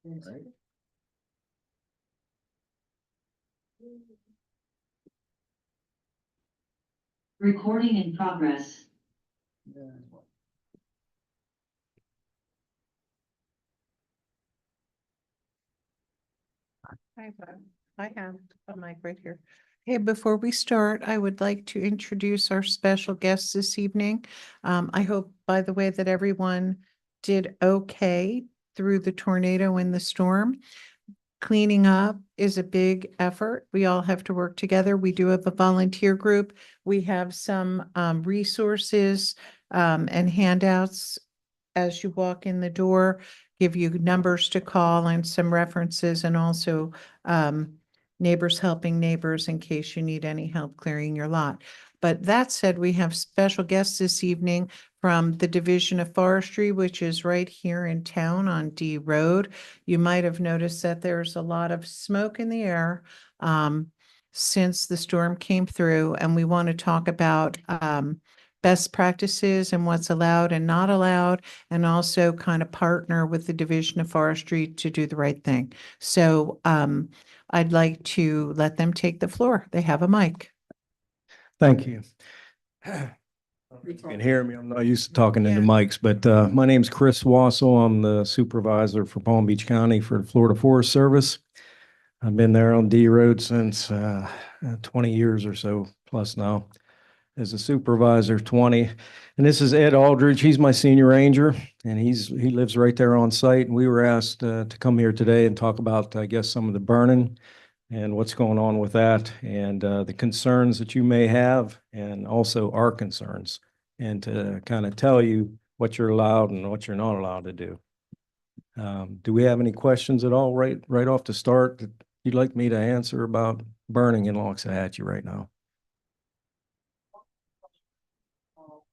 Right. Recording in progress. I have a mic right here. Hey, before we start, I would like to introduce our special guest this evening. I hope, by the way, that everyone did okay through the tornado and the storm. Cleaning up is a big effort. We all have to work together. We do have a volunteer group. We have some resources and handouts as you walk in the door, give you numbers to call and some references, and also neighbors helping neighbors in case you need any help clearing your lot. But that said, we have special guests this evening from the Division of Forestry, which is right here in town on D Road. You might have noticed that there's a lot of smoke in the air since the storm came through, and we want to talk about best practices and what's allowed and not allowed, and also kind of partner with the Division of Forestry to do the right thing. So I'd like to let them take the floor. They have a mic. Thank you. You can hear me. I'm not used to talking into Yeah. mics, but my name's Chris Wassel. I'm the supervisor for Palm Beach County for the Florida Forest Service. I've been there on D Road since 20 years or so plus now. As a supervisor, 20. And this is Ed Aldridge. He's my senior ranger, and he lives right there on site. And we were asked to come here today and talk about, I guess, some of the burning and what's going on with that, and the concerns that you may have, and also our concerns, and to kind of tell you what you're allowed and what you're not allowed to do. Do we have any questions at all right off the start that you'd like me to answer about burning in Loxahatchee right now?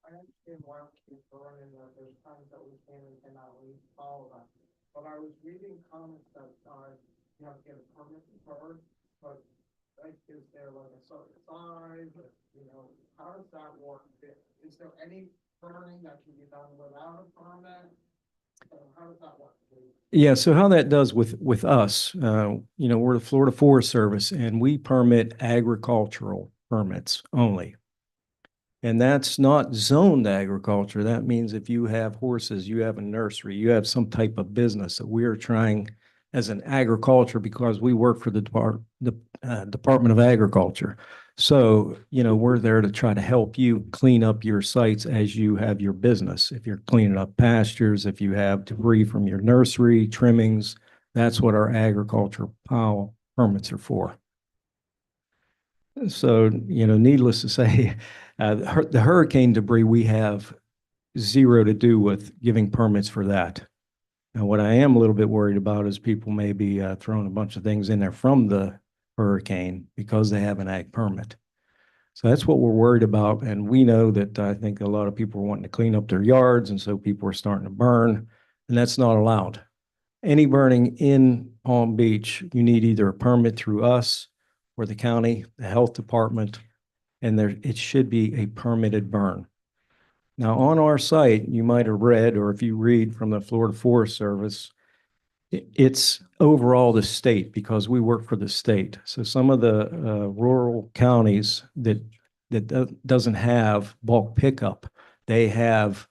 I understand why we keep burning, there's times that we can and cannot leave all of that. But I was reading comments that, you have to get a permit to burn, but like, is there like a certain size, or, you know, how does that work? Is there any burning that can be done without a permit? How does that work, please? Yeah, so how that does with us, we're the Florida Forest Service, and we permit agricultural permits only. And that's not zoned agriculture. That means if you have horses, you have a nursery, you have some type of business that we are trying as an agriculture, because we work for the Department of Agriculture. So, we're there to try to help you clean up your sites as you have your business. If you're cleaning up pastures, if you have debris from your nursery, trimmings, that's what our agriculture pile permits are for. So, needless to say, the hurricane debris, we have zero to do with giving permits for that. Now, what I am a little bit worried about is people may be throwing a bunch of things in there from the hurricane because they have an ag permit. So that's what we're worried about. And we know that I think a lot of people are wanting to clean up their yards, and so people are starting to burn, and that's not allowed. Any burning in Palm Beach, you need either a permit through us or the county, the health department, and it should be a permitted burn. Now, on our site, you might have read, or if you read from the Florida Forest Service, it's overall the state, because we work for the state. So some of the rural counties that doesn't have bulk pickup, they have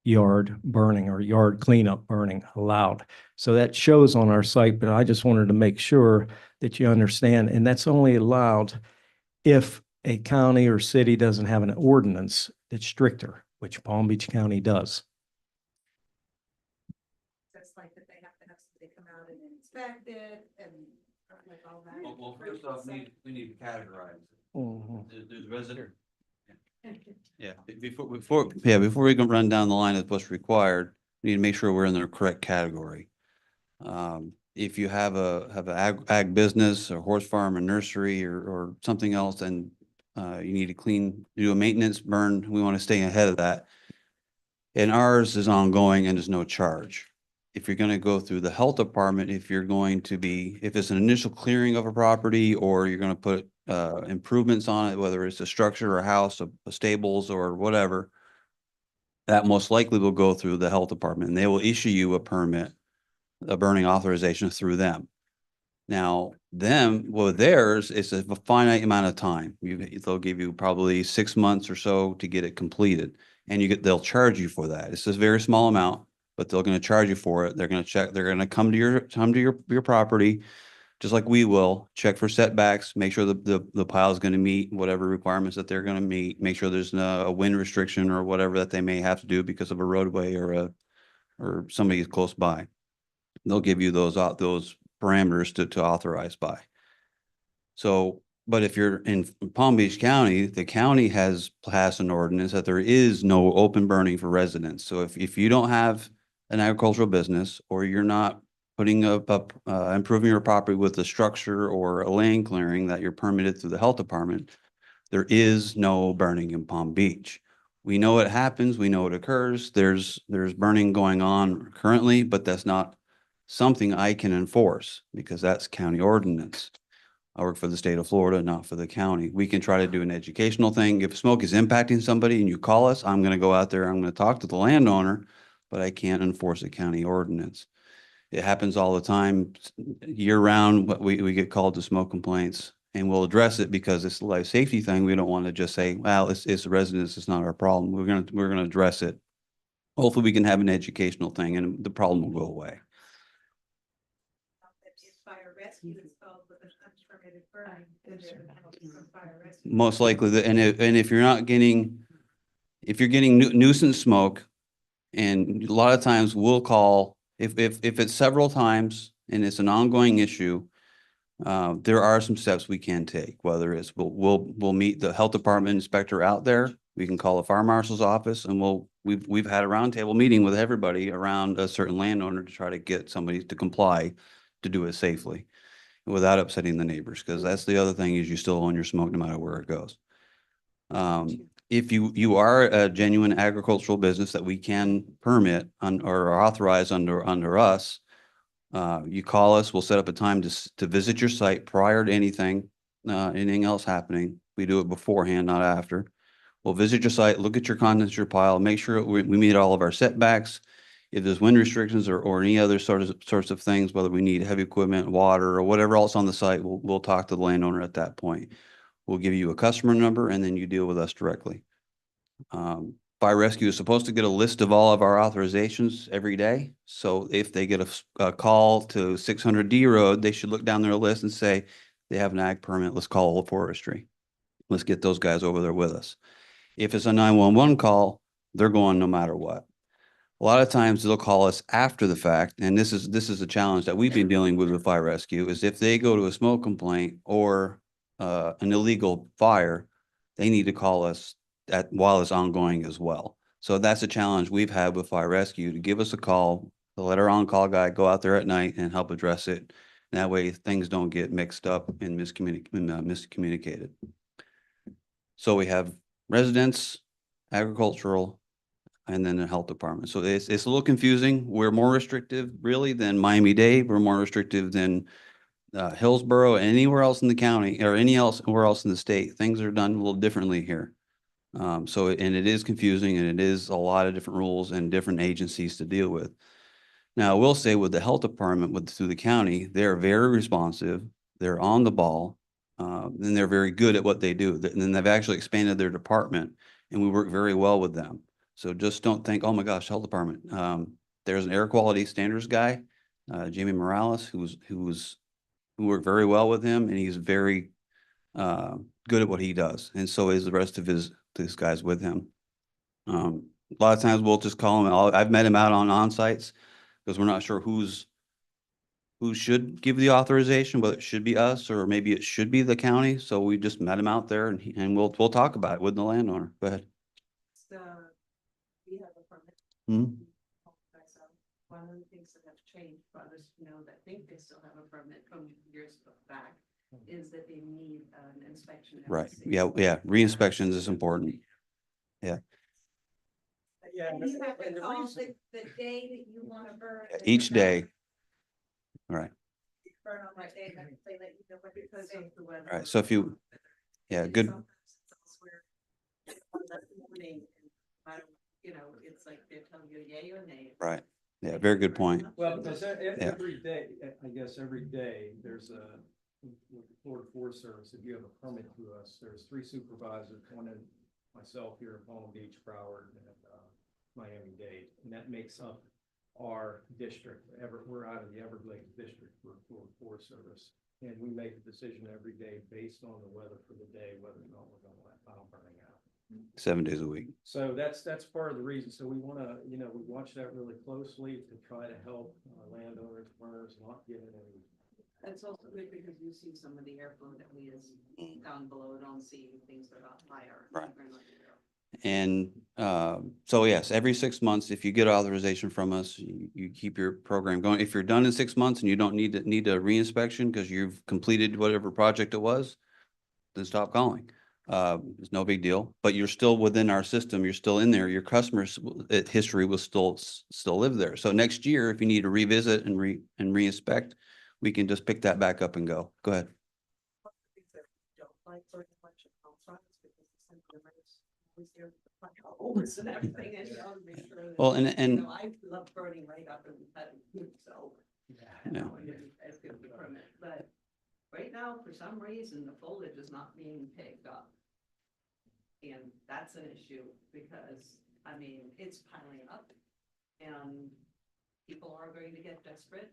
yard burning or yard cleanup burning allowed. So that shows on our site, but I just wanted to make sure that you understand, and that's only allowed if a county or city doesn't have an ordinance that's stricter, which Palm Beach County does. That's like that they have to have somebody come out and inspect it and like all that. Well, first off, we need to categorize it. Mhm. There's resident. Yeah, before we can run down the line of what's required, we need to make sure we're in the correct category. If you have a ag business, a horse farm, a nursery, or something else, then you need to do a maintenance burn. We want to stay ahead of that. And ours is ongoing and there's no charge. If you're going to go through the health department, if it's an initial clearing of a property, or you're going to put improvements on it, whether it's a structure, a house, a stables, or whatever, that most likely will go through the health department, and they will issue you a permit a burning authorization through them. Now, theirs, it's a finite amount of time. They'll give you probably 6 months or so to get it completed. And they'll charge you for that. It's a very small amount, but they're going to charge you for it. They're going to check, they're going to come to your property, just like we will, check for setbacks, make sure the pile is going to meet whatever requirements that they're going to meet, make sure there's no a wind restriction or whatever that they may have to do because of a roadway or somebody close by. They'll give you those parameters to authorize by. So, but if you're in Palm Beach County, the county has passed an ordinance that there is no open burning for residents. So if you don't have an agricultural business or you're not putting improving your property with a structure or a land clearing that you're permitted through the health department, there is no burning in Palm Beach. We know it happens. We know it occurs. There's burning going on currently, but that's not something I can enforce because that's county ordinance. I work for the state of Florida, not for the county. We can try to do an educational thing. If smoke is impacting somebody and you call us, I'm going to go out there, I'm going to talk to the landowner, but I can't enforce a county ordinance. It happens all the time, year round, but we get called to smoke complaints and we'll address it because it's a life safety thing. We don't want to just say, well, it's the residents, it's not our problem. We're going to address it. Hopefully we can have an educational thing and the problem will go away. If fire rescue is called with an unpermitted burn, then there's a penalty from fire rescue. Most likely, and if you're not getting, if you're getting nuisance smoke, and a lot of times we'll call, if it's several times and it's an ongoing issue, there are some steps we can take, whether it's we'll meet the health department inspector out there. We can call the fire marshal's office and we've had a roundtable meeting with everybody around a certain landowner to try to get somebody to comply to do it safely without upsetting the neighbors. Cause that's the other thing is you still own your smoke no matter where it goes. If you are a genuine agricultural business that we can permit or authorize under us, you call us, we'll set up a time to visit your site prior to anything else happening. We do it beforehand, not after. We'll visit your site, look at your contents, your pile, make sure we meet all of our setbacks. If there's wind restrictions or any other sorts of things, whether we need heavy equipment, water, or whatever else on the site, we'll talk to the landowner at that point. We'll give you a customer number and then you deal with us directly. Fire rescue is supposed to get a list of all of our authorizations every day. So if they get a call to 600 D Road, they should look down their list and say, they have an ag permit, let's call Old Forestry. Let's get those guys over there with us. If it's a 911 call, they're going no matter what. A lot of times they'll call us after the fact, and this is a challenge that we've been dealing with fire rescue, is if they go to a smoke complaint or an illegal fire, they need to call us while it's ongoing as well. So that's a challenge we've had with fire rescue, to give us a call, to let our on-call guy go out there at night and help address it. And that way things don't get mixed up and miscommunicated. So we have residents, agricultural, and then the health department. So it's a little confusing. We're more restrictive really than Miami-Dade. We're more restrictive than Hillsborough, anywhere else in the county or anywhere else in the state. Things are done a little differently here. And it is confusing and it is a lot of different rules and different agencies to deal with. Now, I will say with the health department, through the county, they're very responsive. They're on the ball. And they're very good at what they do. And then they've actually expanded their department and we work very well with them. So just don't think, oh my gosh, health department. There's an air quality standards guy, Jamie Morales, who worked very well with him, and he's very good at what he does. And so is the rest of these guys with him. A lot of times we'll just call him. I've met him out on sites because we're not sure who should give the authorization, whether it should be us or maybe it should be the county. So we just met him out there and we'll talk about it with the landowner. Go ahead. So we have a permit. Hmm? One of the things that have changed for others, that think they still have a permit from years back, is that they need an inspection. every Right. 6 Yeah. months. Yeah. Re-inspections is important. Yeah. You have to call the day that you want to burn. and Each the day. burn- Right. Burn on that day, and they let you know what because of the weather. Right. So if you, yeah, And good. sometimes it's elsewhere. On that morning, and I don't, it's like they're telling you yay or nay. Right. Yeah, very good point. Well, because Yeah. every day, I guess every day, there's a, with the Florida Forest Service, if you have a permit through us, there's 3 supervisors, one in myself here in Palm Beach, Broward, and Miami-Dade, and that makes up our district. We're out of the Everglades district for Florida Forest Service, and we make a decision every day based on the weather for the day, whether or not we're going to let file burning out. 7 days a week. So that's part of the reason. So we want to, we watch that really closely to try to help landowners, burners not get in any. That's also good because you see some of the airflow that we is down below, don't see things that are higher. Right. We're not there. And so yes, every 6 months, if you get authorization from us, you keep your program going. If you're done in 6 months and you don't need a reinspection because you've completed whatever project it was, then stop calling. It's no big deal, but you're still within our system. You're still in there. Your customers' history will still live there. So next year, if you need to revisit and reinspect, we can just pick that back up and go. Go ahead. One of the things that we don't like very much in home front is because the sentiments always there with the front holes and everything, and you know, to make sure that. Well, and You know, I love burning right up and cutting wood, so. You know, and you guys get the permit, but right now, for some reason, the foliage is not being picked up. And that's an issue because, I mean, it's piling up and people are going to get desperate.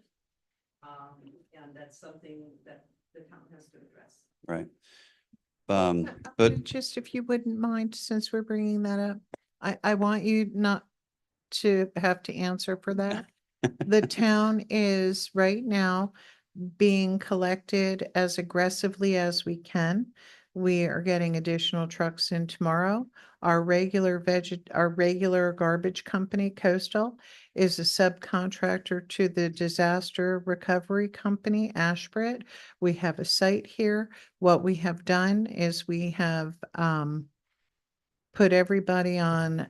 And that's something that the town has to address. Right. But Just if you wouldn't mind, since we're bringing that up, I want you not to have to answer for that. The town is right now being collected as aggressively as we can. We are getting additional trucks in tomorrow. Our regular garbage company, Coastal, is a subcontractor to the disaster recovery company, Ashbridge. We have a site here. What we have done is we have put everybody on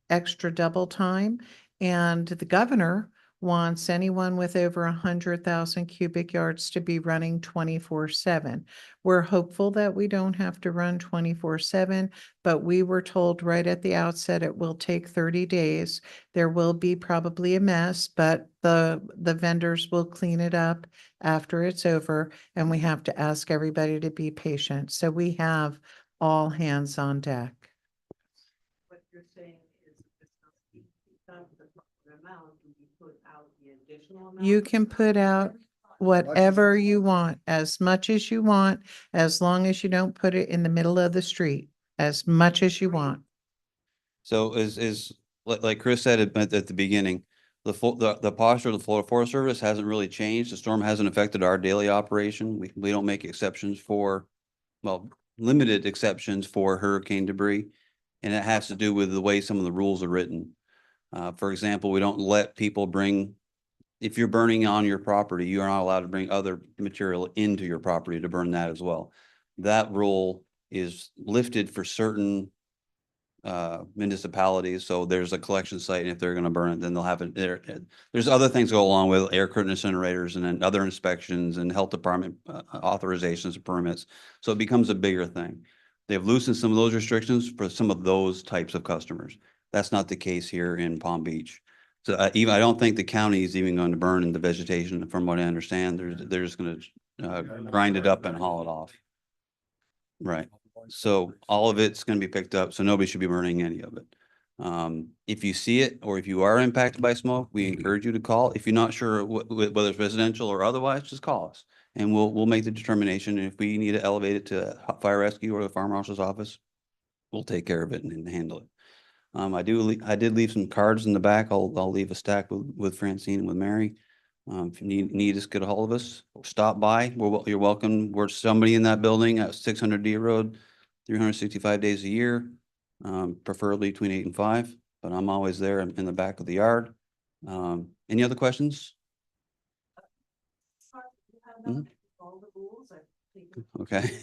extra double time, and the governor wants anyone with over 100,000 cubic yards to be running 24/7. We're hopeful that we don't have to run 24/7, but we were told right at the outset it will take 30 days. There will be probably a mess, but the vendors will clean it up after it's over, and we have to ask everybody to be patient. So we have all hands on deck. What you're saying is it's not done for the proper amount, and you put out the additional amount. You can put out whatever you want, as much as you want, as long as you don't put it in the middle of the street, as much as you want. so like Chris said at the beginning, the posture of the Florida Forest Service hasn't really changed. The storm hasn't affected our daily operation. We don't make exceptions for, well, limited exceptions for hurricane debris. And it has to do with the way some of the rules are written. For example, we don't let people if you're burning on your property, you are not allowed to bring other material into your property to burn that as well. That rule is lifted for certain municipalities. So there's a collection site, and if they're going to burn it, then they'll have it there. There's other things go along with air curtain incinerators and then other inspections and health department authorizations and permits. So it becomes a bigger thing. They've loosened some of those restrictions for some of those types of customers. That's not the case here in Palm Beach. So I don't think the county is even going to burn in the vegetation. From what I understand, they're just going to grind it up and haul it off. Right. So all of it's going to be picked up, so nobody should be burning any of it. If you see it, or if you are impacted by smoke, we encourage you to call. If you're not sure whether it's residential or otherwise, just call us. And we'll make the determination. And if we need to elevate it to fire rescue or the fire marshal's office, we'll take care of it and handle it. I did leave some cards in the back. I'll leave a stack with Francine and with Mary. If you need us, get a hold of us, stop by. You're welcome. We're somebody in that building at 600 D Road, 365 days a year, preferably between 8 and 5, but I'm always there in the back of the yard. Any other questions? Mhm. All the rules, I think. Okay.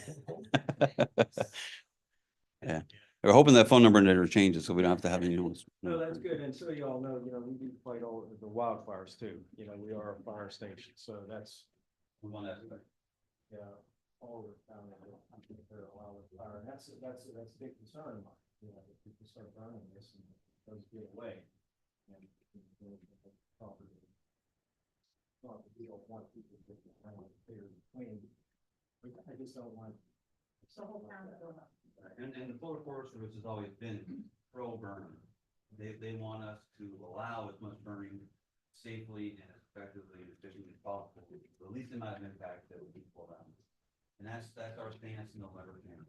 Yeah. We're hoping that phone number never changes, so we don't have to have any. No, that's good. And so you all know, we do fight all of the wildfires too. We are a fire station, so that's. One aspect. Yeah, all the time, I'm sure there are a lot of fire, and that's a big concern of mine, if people start burning this and those get away. And We don't want people to get around there between. I just don't want. And the Florida Forest Service has always been pro burn. They want us to allow as much burning safely and as effectively and efficiently as possible, with the least amount of impact that we people around. And that's our stance in the letter can.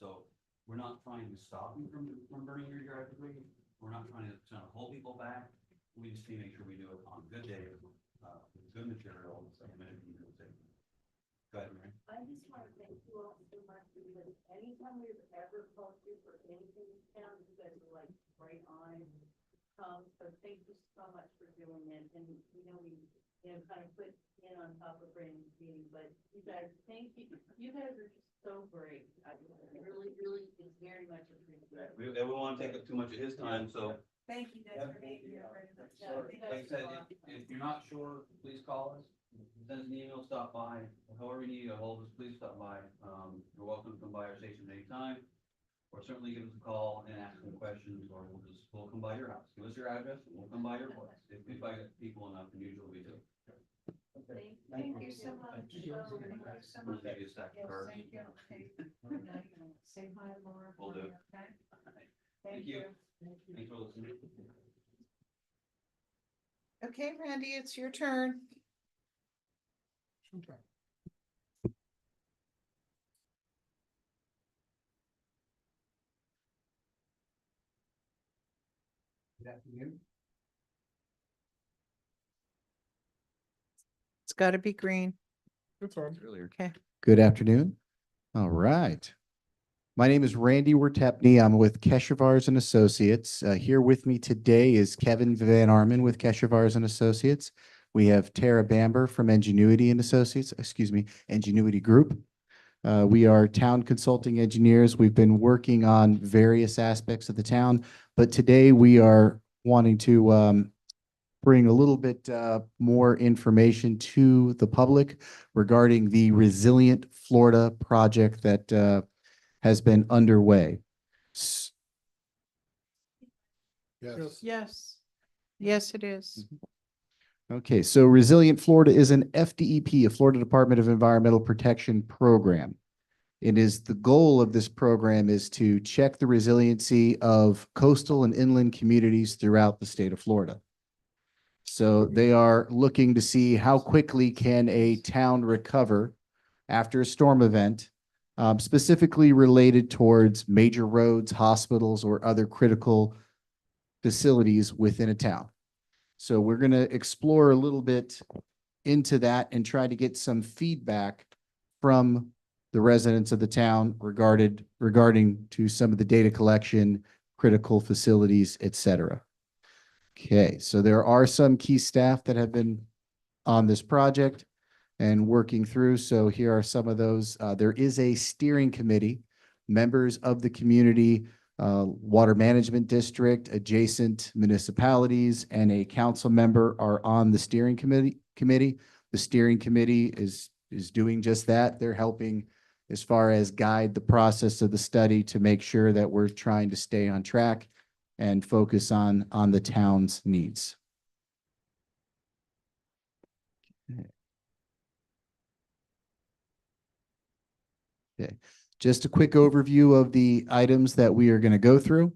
So we're not trying to stop you from burning your yard debris. We're not trying to hold people back. We just need to make sure we do it on good days, with good material, and minimum good safety. Go ahead, Mary. I just want to thank you all so much because anytime we've ever called you for anything in town, you guys are like right on. So thank you so much for doing it. And we kind of put in on top of Brandon's meeting, but you guys, thank you. You guys are just so great. I really, really is very much appreciated. We don't want to take up too much of his time, so Thank you guys for being here. like I said, if you're not sure, please call us. Send us an email, stop by, however you need to hold us, please stop by. You're welcome to come by our station anytime, or certainly give us a call and ask some questions, or we'll come by your house. Give us your address, and we'll come by your place. If we find people enough, and usually we do. Thank you so much. Thank you so much. Maybe a stack of cards. Say hi, Laura. Will do. Okay? Thank you. Thanks for listening. Okay, Randy, it's your turn. Good afternoon. It's got to be green. Earlier. Okay. Good afternoon. All right. My name is Randy Wertepney. I'm with Keshevars and Associates. Here with me today is Kevin Van Arman with Keshevars and Associates. We have Tara Bamber from Ingenuity and Associates, Ingenuity Group. We are town consulting engineers. We've been working on various aspects of the town, but today we are wanting to bring a little bit more information to the public regarding the Resilient Florida project that has been underway. Yes. Yes, it is. Okay, so Resilient Florida is an FDEP, a Florida Department of Environmental Protection program. It is the goal of this program is to check the resiliency of coastal and inland communities throughout the state of Florida. So they are looking to see how quickly can a town recover after a storm event, specifically related towards major roads, hospitals, or other critical facilities within a town. So we're going to explore a little bit into that and try to get some feedback from the residents of the town regarding to some of the data collection, critical facilities, et cetera. Okay, so there are some key staff that have been on this project and working through. So here are some of those. There is a steering committee, members of the community, water management district, adjacent municipalities, and a council member are on the steering committee. The steering committee is doing just that. They're helping as far as guide the process of the study to make sure that we're trying to stay on track and focus on the town's needs. Okay, just a quick overview of the items that we are going to go through.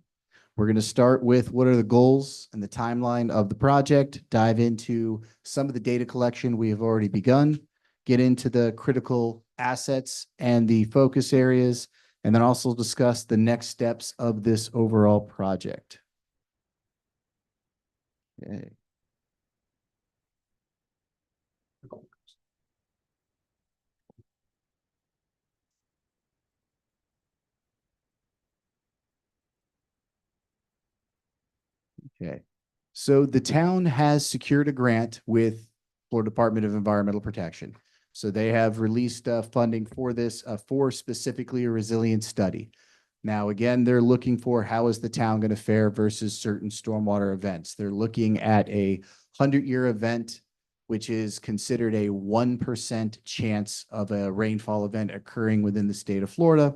We're going to start with what are the goals and the timeline of the project, dive into some of the data collection we have already begun, get into the critical assets and the focus areas, and then also discuss the next steps of this overall project. Okay. Okay, so the town has secured a grant with Florida Department of Environmental Protection. So they have released funding for this, for specifically a resilience study. Now, again, they're looking for how is the town going to fare versus certain stormwater events. They're looking at a 100-year event, which is considered a 1% chance of a rainfall event occurring within the state of Florida.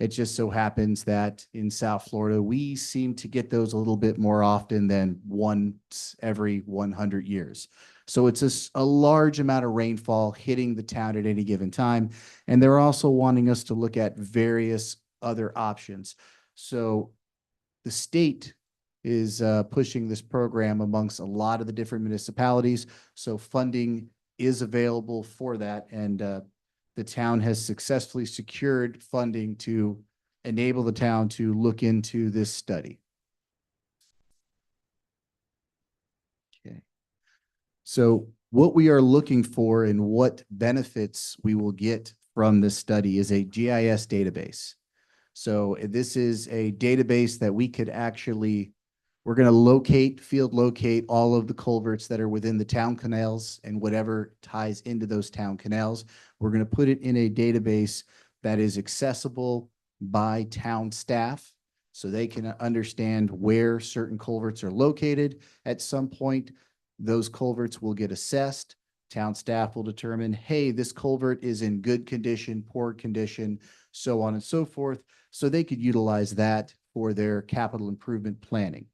It just so happens that in South Florida, we seem to get those a little bit more often than once every 100 years. So it's a large amount of rainfall hitting the town at any given time. And they're also wanting us to look at various other options. So the state is pushing this program amongst a lot of the different municipalities. So funding is available for that. And the town has successfully secured funding to enable the town to look into this study. Okay. So what we are looking for and what benefits we will get from this study is a GIS database. So this is a database that we could actually, we're going to field locate all of the culverts that are within the town canals and whatever ties into those town canals. We're going to put it in a database that is accessible by town staff so they can understand where certain culverts are located. At some point, those culverts will get assessed. Town staff will determine, hey, this culvert is in good condition, poor condition, so on and so forth. So they could utilize that for their capital improvement planning.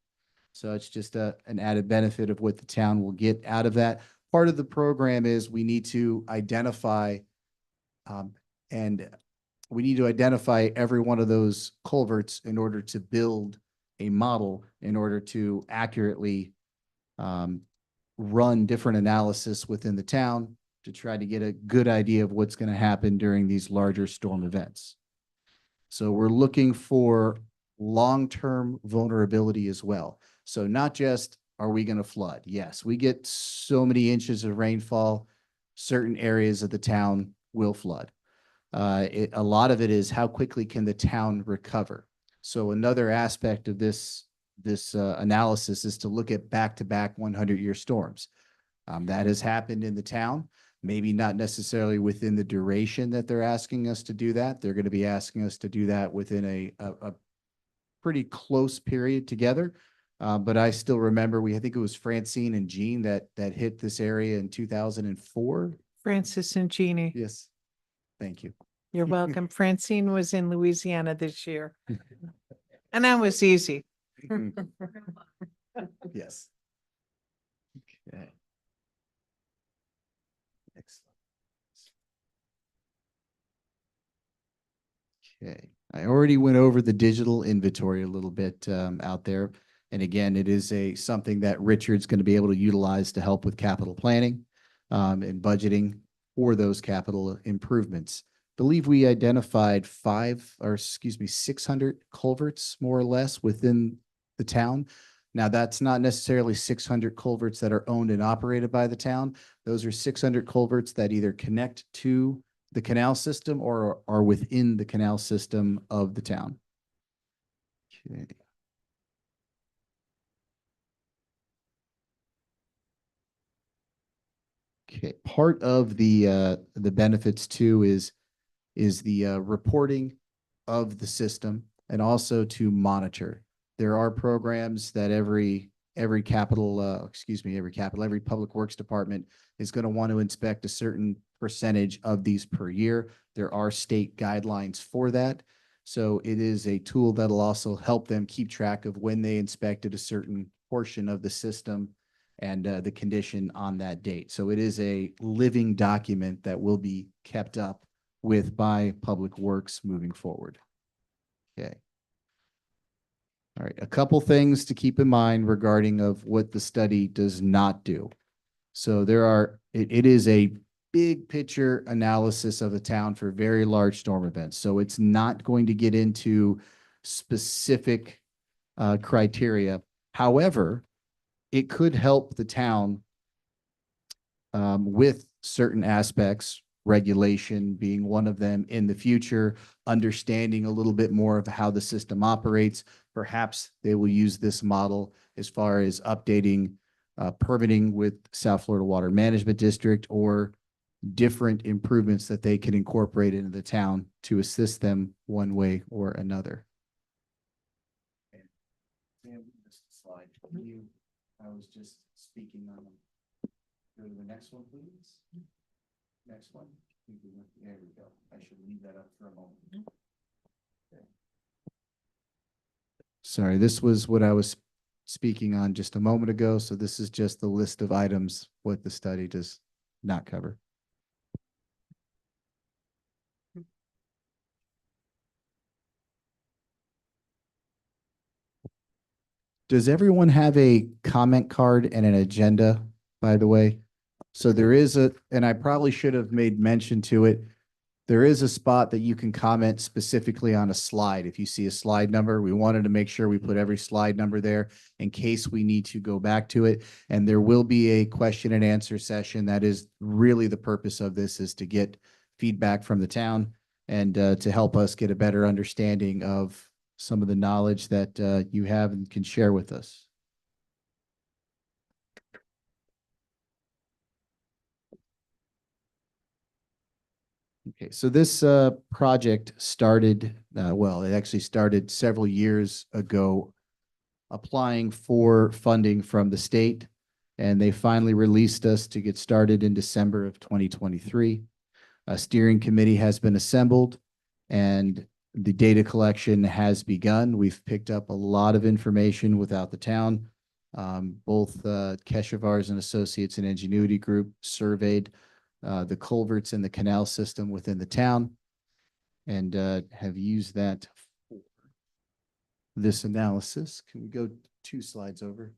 So it's just an added benefit of what the town will get out of that. Part of the program is we need to identify every one of those culverts in order to build a model in order to accurately run different analysis within the town to try to get a good idea of what's going to happen during these larger storm events. So we're looking for long-term vulnerability as well. So not just, are we going to flood? Yes, we get so many inches of rainfall, certain areas of the town will flood. A lot of it is how quickly can the town recover? So another aspect of this analysis is to look at back-to-back 100-year storms. That has happened in the town, maybe not necessarily within the duration that they're asking us to do that. They're going to be asking us to do that within a pretty close period together. But I still remember, I think it was Francine and Jean that hit this area in 2004. Francis and Jeannie, Yes, thank you. you're welcome. Francine was in Louisiana this year. And that was easy. Yes. Okay. Excellent. Okay, I already went over the digital inventory a little bit out there. And again, it is something that Richard's going to be able to utilize to help with capital planning and budgeting for those capital improvements. I believe we identified 600 culverts more or less within the town. Now, that's not necessarily 600 culverts that are owned and operated by the town. Those are 600 culverts that either connect to the canal system or are within the canal system of the town. Okay. Okay, part of the benefits too is the reporting of the system and also to monitor. There are programs that every public works department is going to want to inspect a certain percentage of these per year. There are state guidelines for that. So it is a tool that'll also help them keep track of when they inspected a certain portion of the system and the condition on that date. So it is a living document that will be kept up with by Public Works moving forward. Okay. All right, a couple things to keep in mind regarding of what the study does not do. So it is a big picture analysis of the town for very large storm events. So it's not going to get into specific criteria. However, it could help the town with certain aspects, regulation being one of them in the future, understanding a little bit more of how the system operates. Perhaps they will use this model as far as updating permitting with South Florida Water Management District or different improvements that they can incorporate into the town to assist them one way or another. And this slide, I was just speaking on them. Go to the next one, please. Next one. There we go. I should leave that up for a moment. Sorry, this was what I was speaking on just a moment ago. So this is just the list of items, what the study does not cover. Does everyone have a comment card and an agenda, by the way? So there is and I probably should have made mention to it. There is a spot that you can comment specifically on a slide. If you see a slide number, we wanted to make sure we put every slide number there in case we need to go back to it. And there will be a question and answer session. That is really the purpose of this, is to get feedback from the town and to help us get a better understanding of some of the knowledge that you have and can share with us. Okay, so this project started, well, it actually started several years ago, applying for funding from the state, and they finally released us to get started in December of 2023. A steering committee has been assembled, and the data collection has begun. We've picked up a lot of information without the town. Both Keshevars and Associates and Ingenuity Group surveyed the culverts and the canal system within the town, and have used that for this analysis. Can we go 2 slides over?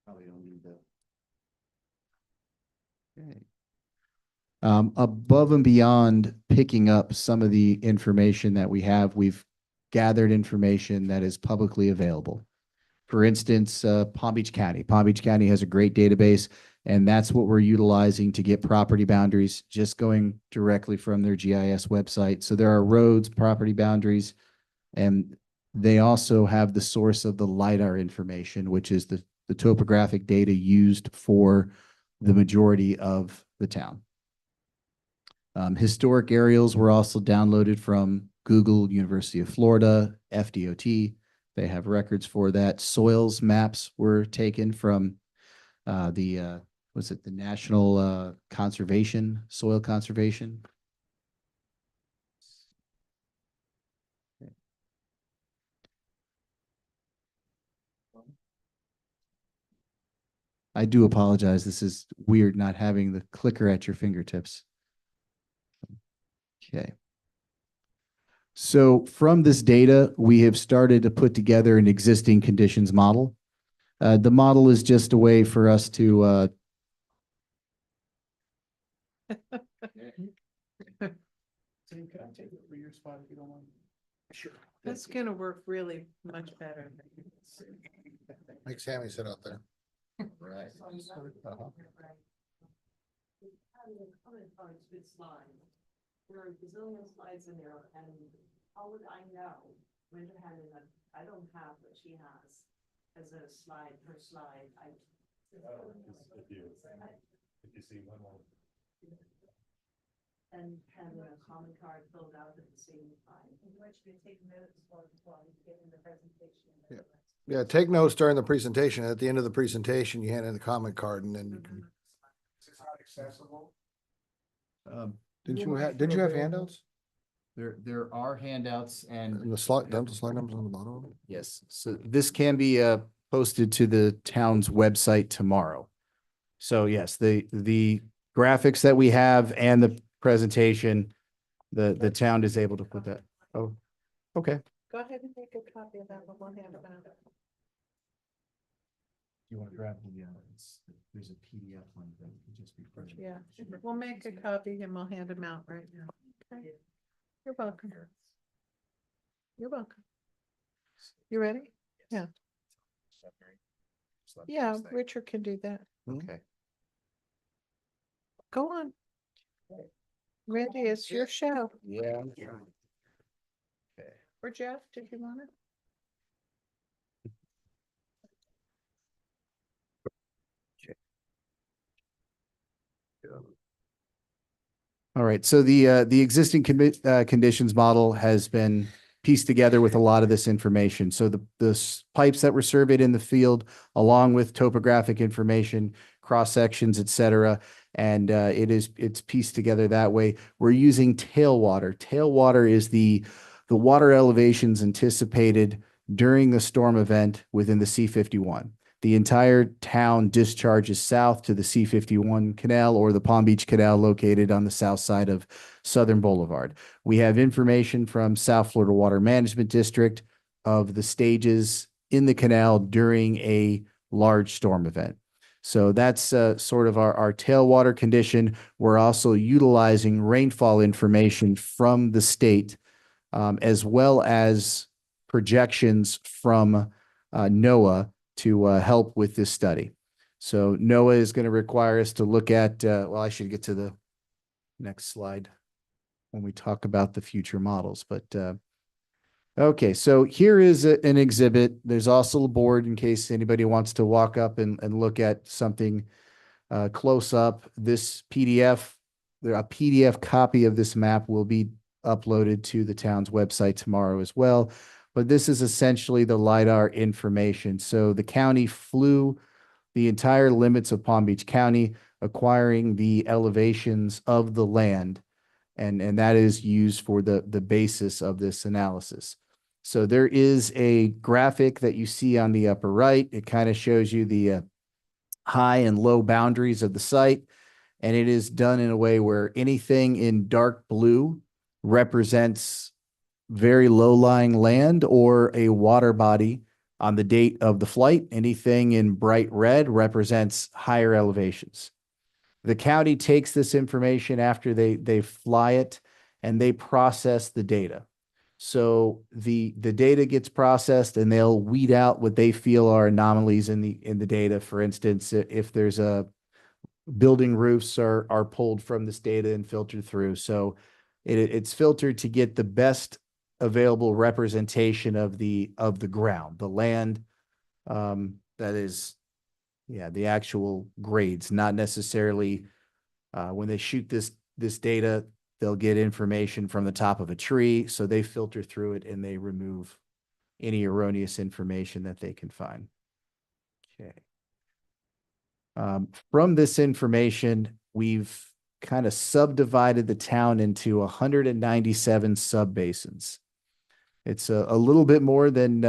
Probably don't need that. Okay. Above and beyond picking up some of the information that we have, we've gathered information that is publicly available. For instance, Palm Beach County. Palm Beach County has a great database, and that's what we're utilizing to get property boundaries, just going directly from their GIS website. So there are roads, property boundaries, and they also have the source of the LiDAR information, which is the topographic data used for the majority of the town. Historic aerials were also downloaded from Google, University of Florida, FDOT. They have records for that. Soils maps were taken from the National Conservation, Soil Conservation. I do apologize. This is weird not having the clicker at your fingertips. Okay. So from this data, we have started to put together an existing conditions model. The model is just a way for us to Sure. That's gonna work really much better. Make Sammy sit out there. Right. Comment on good slides. There are gazillion slides in there, and how would I know when to hand in I don't have what she has as a slide per slide. If you see one more. And having a comment card filled out at the same time. Yeah, take notes during the presentation. At the end of the presentation, you hand in the comment card and then you can. Is it not accessible? Didn't you have handouts? There are handouts and And the slide, don't the slide numbers on the bottom of it? yes, so this can be posted to the town's website tomorrow. So yes, the graphics that we have and the presentation, the town is able to put that. Oh, okay. Go ahead and make a copy of that one, we'll hand it out. You want to grab there's a PDF one that can just be printed. Yeah, we'll make a copy and we'll hand them out right now. Okay. You're welcome. You're welcome. You ready? Yeah. Yeah, Richard can do that. Okay. Go on. Randy, it's your show. Yeah. Or Jeff, did you want it? All right, so the existing conditions model has been pieced together with a lot of this information. So the pipes that were surveyed in the field, along with topographic information, cross sections, et cetera, and it's pieced together that way. We're using tailwater. Tailwater is the the water elevations anticipated during the storm event within the C-51. The entire town discharges south to the C-51 canal or the Palm Beach Canal located on the south side of Southern Boulevard. We have information from South Florida Water Management District of the stages in the canal during a large storm event. So that's sort of our tailwater condition. We're also utilizing rainfall information from the state, as well as projections from NOAA to help with this study. So NOAA is going to require us to look at, well, I should get to the next slide when we talk about the future models, but okay, so here is an exhibit. There's also a board in case anybody wants to walk up and look at something close up. This PDF, a PDF copy of this map will be uploaded to the town's website tomorrow as well. But this is essentially the LiDAR information. So the county flew the entire limits of Palm Beach County, acquiring the elevations of the land. And that is used for the basis of this analysis. So there is a graphic that you see on the upper right. It kind of shows you the high and low boundaries of the site. And it is done in a way where anything in dark blue represents very low-lying land or a water body on the date of the flight. Anything in bright red represents higher elevations. The county takes this information after they fly it and they process the data. So the data gets processed and they'll weed out what they feel are anomalies in the data. For instance, if there's a building roofs are pulled from this data and filtered through. So it's filtered to get the best available representation of the ground, the land, that is, yeah, the actual grades, not necessarily when they shoot this data, they'll get information from the top of a tree. So they filter through it and they remove any erroneous information that they can find. Okay. From this information, we've kind of subdivided the town into 197 subbasins. It's a little bit more than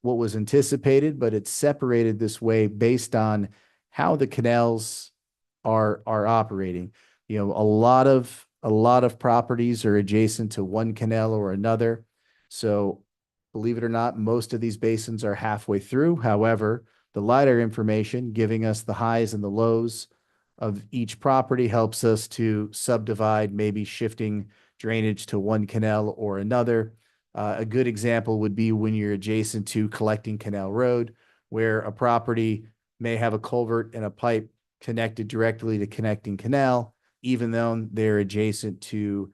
what was anticipated, but it's separated this way based on how the canals are operating. You know, a lot of properties are adjacent to one canal or another. So believe it or not, most of these basins are halfway through. However, the LiDAR information giving us the highs and the lows of each property helps us to subdivide, maybe shifting drainage to one canal or another. A good example would be when you're adjacent to Collecting Canal Road, where a property may have a culvert and a pipe connected directly to Connecting Canal, even though they're adjacent to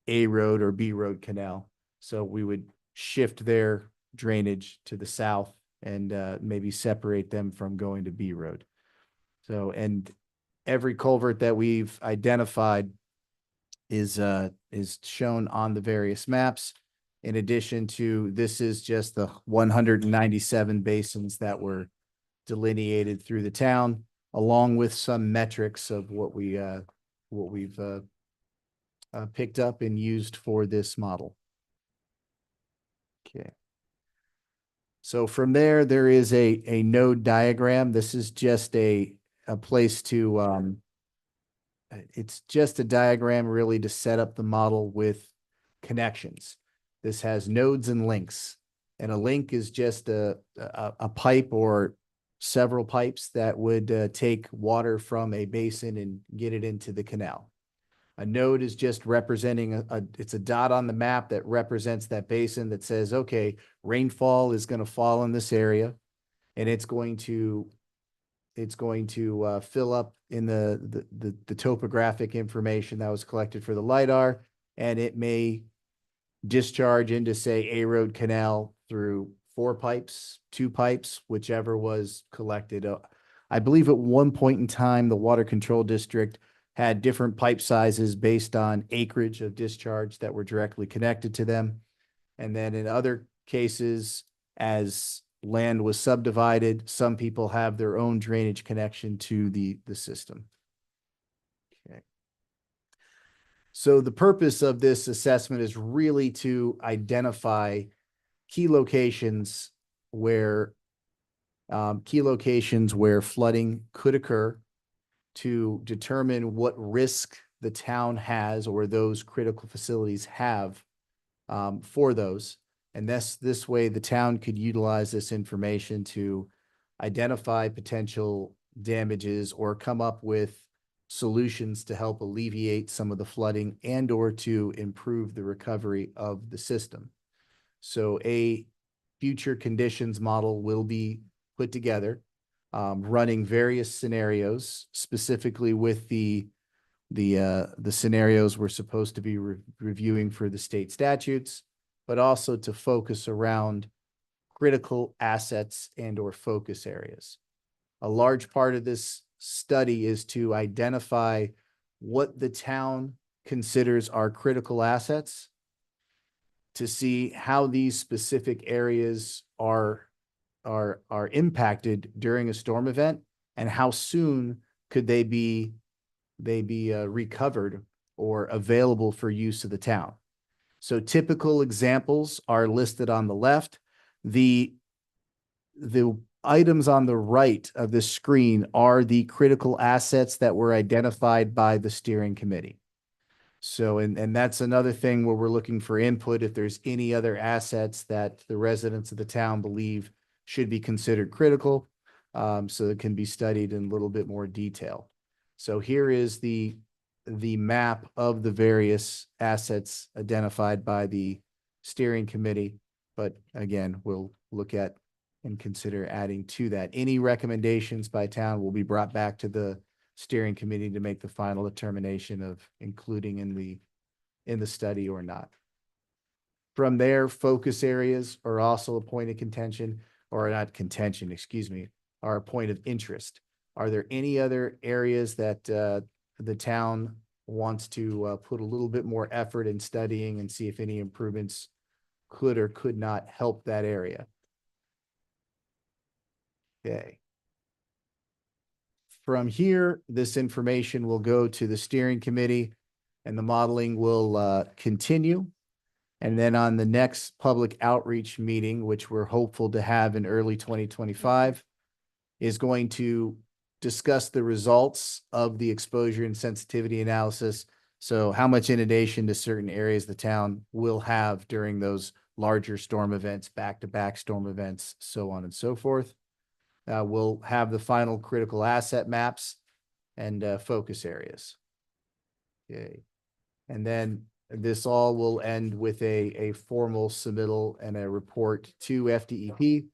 A Road or B Road Canal. So we would shift their drainage to the south and maybe separate them from going to B Road. So, and every culvert that we've identified is shown on the various maps. In addition to, this is just the 197 basins that were delineated through the town, along with some metrics of what we've picked up and used for this model. Okay. So from there is a node diagram. This is just a place to, it's just a diagram really to set up the model with connections. This has nodes and links, and a link is just a pipe or several pipes that would take water from a basin and get it into the canal. A node is just representing it's a dot on the map that represents that basin that says, okay, rainfall is going to fall in this area, and it's going to fill up in the topographic information that was collected for the LiDAR, and it may discharge into, say, A Road Canal through 4 pipes, 2 pipes, whichever was collected. I believe at one point in time, the Water Control District had different pipe sizes based on acreage of discharge that were directly connected to them. And then in other cases, as land was subdivided, some people have their own drainage connection to the system. Okay. So the purpose of this assessment is really to identify key locations where flooding could occur, to determine what risk the town has or those critical facilities have for those. And this way, the town could utilize this information to identify potential damages or come up with solutions to help alleviate some of the flooding and or to improve the recovery of the system. So a future conditions model will be put together, running various scenarios, specifically with the scenarios we're supposed to be reviewing for the state statutes, but also to focus around critical assets and or focus areas. A large part of this study is to identify what the town considers are critical assets, to see how these specific areas are impacted during a storm event, and how soon could they be recovered or available for use of the town. So typical examples are listed on the left. The items on the right of the screen are the critical assets that were identified by the steering committee. So, and that's another thing where we're looking for input, if there's any other assets that the residents of the town believe should be considered critical, so it can be studied in a little bit more detail. So here is the map of the various assets identified by the steering committee. But again, we'll look at and consider adding to that. Any recommendations by town will be brought back to the steering committee to make the final determination of including in the study or not. From there, focus areas are also a point of contention, or not contention, excuse me, are a point of interest. Are there any other areas that the town wants to put a little bit more effort in studying and see if any improvements could or could not help that area? Okay. From here, this information will go to the steering committee and the modeling will continue. And then on the next public outreach meeting, which we're hopeful to have in early 2025, is going to discuss the results of the exposure and sensitivity analysis. So how much inundation to certain areas the town will have during those larger storm events, back-to-back storm events, so on and so forth. We'll have the final critical asset maps and focus areas. Okay. And then this all will end with a formal submittal and a report to FDEP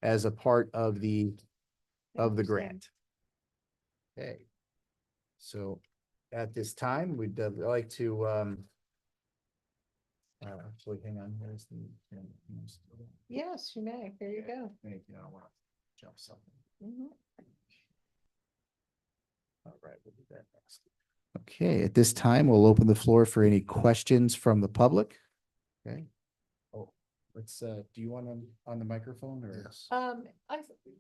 as a part of the grant. Okay. So at this time, we'd like to actually hang on. Here's the Yes, you may. Here you go. Thank you. I don't want to jump something. Mhm. All right, we'll do that next. Okay, at this time, we'll open the floor for any questions from the public. Okay. Oh, let's, do you want on the microphone or? Yes.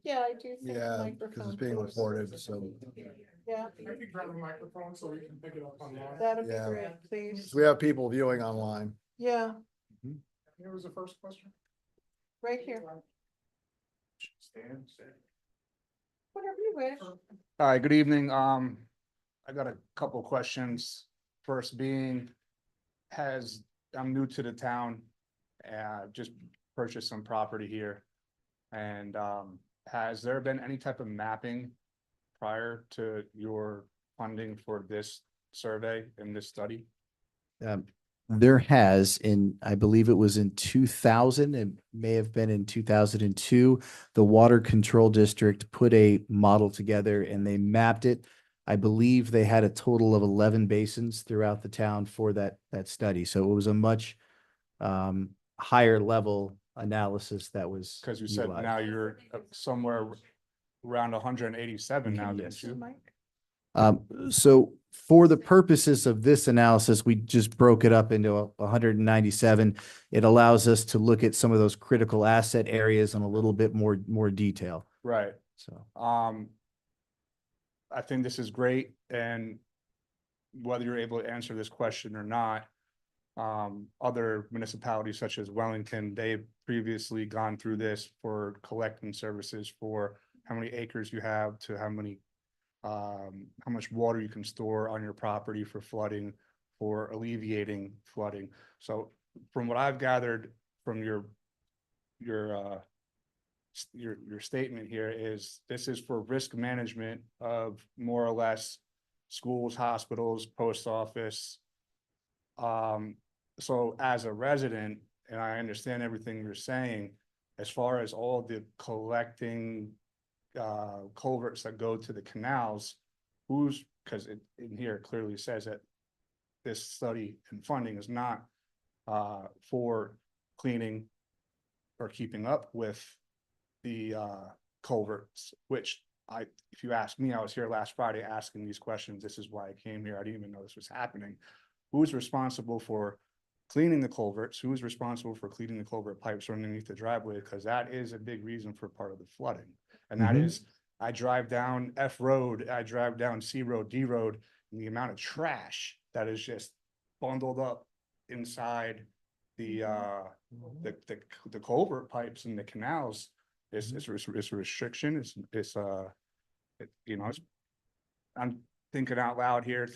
Yeah, I do think the Yeah, because microphone. it's being please. recorded, so. Yeah, If you grab a microphone so we can pick it up online. that'd be Yeah. great, please. We have people viewing online. Yeah, Here was the first question. right here. Stand. Whatever you wish. Hi, good evening. I got a couple questions. First being, I'm new to the town, just purchased some property here. And, has there been any type of mapping prior to your funding for this survey and this study? There has, I believe it was in 2000, it may have been in 2002, the Water Control District put a model together and they mapped it. I believe they had a total of 11 basins throughout the town for that study. So it was a much higher level analysis that was. Because you said utilized. now you're somewhere around 187 now, Yes. didn't you? Mike? So for the purposes of this analysis, we just broke it up into 197. It allows us to look at some of those critical asset areas in a little bit more detail. Right. So, I think this is great, and whether you're able to answer this question or not, other municipalities such as Wellington, they've previously gone through this for collecting services for how many acres you have to how many, how much water you can store on your property for flooding, for alleviating flooding. So from what I've gathered from your statement here is this is for risk management of more or less schools, hospitals, post office. So as a resident, and I understand everything you're saying, as far as all the collecting culverts that go to the canals, who's, because it in here clearly says that this study and funding is not for cleaning or keeping up with the culverts, which if you ask me, I was here last Friday asking these questions. This is why I came here. I didn't even know this was happening. Who's responsible for cleaning the culverts? Who's responsible for cleaning the culvert pipes underneath the driveway? Because that is a big reason for part of the flooding. And that is, I drive down F Road, I drive down C Road, D Road, and the amount of trash that is just bundled up inside the culvert pipes and the canals is a restriction. I'm thinking out loud here.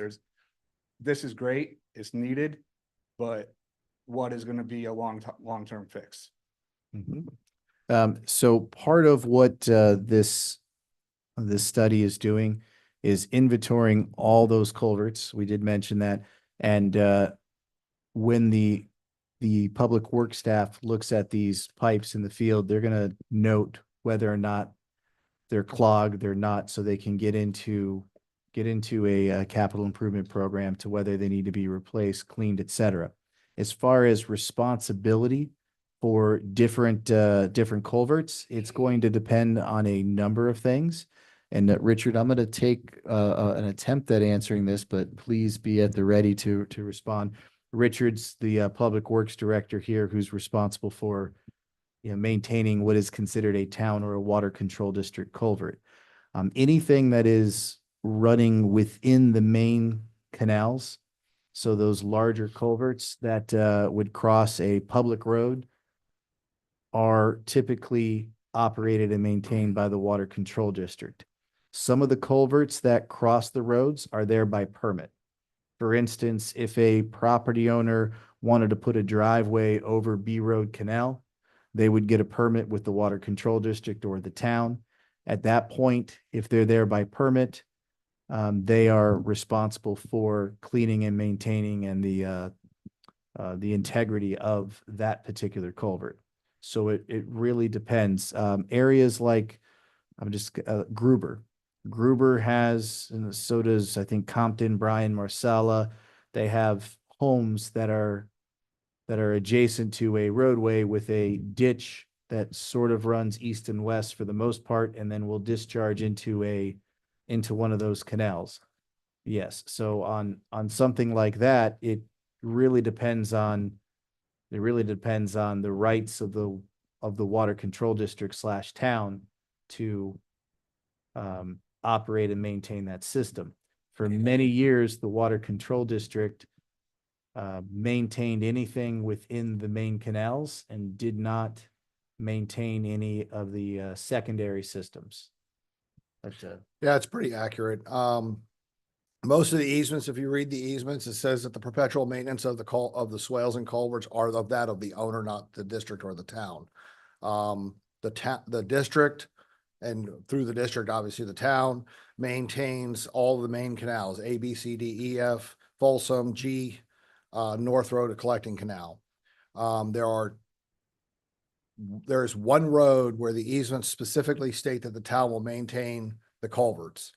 This is great, it's needed, but what is going to be a long-term fix? So part of what this study is doing is inventorying all those culverts. We did mention that. And when the public works staff looks at these pipes in the field, they're going to note whether or not they're clogged, they're not, so they can get into a capital improvement program to whether they need to be replaced, cleaned, et cetera. As far as responsibility for different culverts, it's going to depend on a number of things. And Richard, I'm going to take an attempt at answering this, but please be at the ready to respond. Richard's the public works director here, who's responsible for maintaining what is considered a town or a water control district culvert. Anything that is running within the main canals, so those larger culverts that would cross a public road, are typically operated and maintained by the water control district. Some of the culverts that cross the roads are there by permit. For instance, if a property owner wanted to put a driveway over B Road Canal, they would get a permit with the water control district or the town. At that point, if they're there by permit, they are responsible for cleaning and maintaining and the integrity of that particular culvert. So it really depends. Areas like Gruber. Gruber has, and so does, I think, Compton, Bryan, Marcella. They have homes that are adjacent to a roadway with a ditch that sort of runs east and west for the most part, and then will discharge into one of those canals. Yes. So on something like that, it really depends on the rights of the water control district / town to operate and maintain that system. For many years, the water control district maintained anything within the main canals and did not maintain any of the secondary systems. Yeah, it's pretty accurate. Most of the easements, if you read the easements, it says that the perpetual maintenance of the swales and culverts are of the owner, not the district or the town. The district, and through the district, obviously the town, maintains all of the main canals, A, B, C, D, E, F, Folsom, G, North Road, a collecting canal. There's one road where the easements specifically state that the town will maintain the culverts.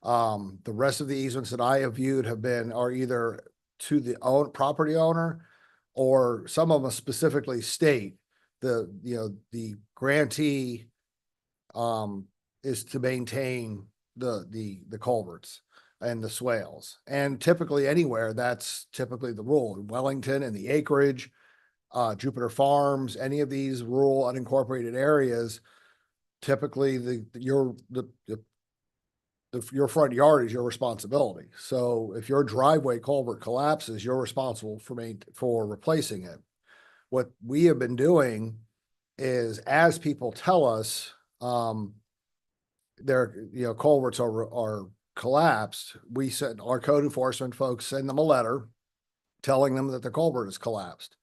The rest of the easements that I have viewed are either to the property owner, or some of them specifically state the grantee is to maintain the culverts and the swales. And typically anywhere, that's typically the rule. In Wellington and the acreage, Jupiter Farms, any of these rural unincorporated areas, typically the your front yard is your responsibility. So if your driveway culvert collapses, you're responsible for replacing it. What we have been doing is as people tell us, their culverts are collapsed, we send our code enforcement folks, send them a letter telling them that the culvert is collapsed.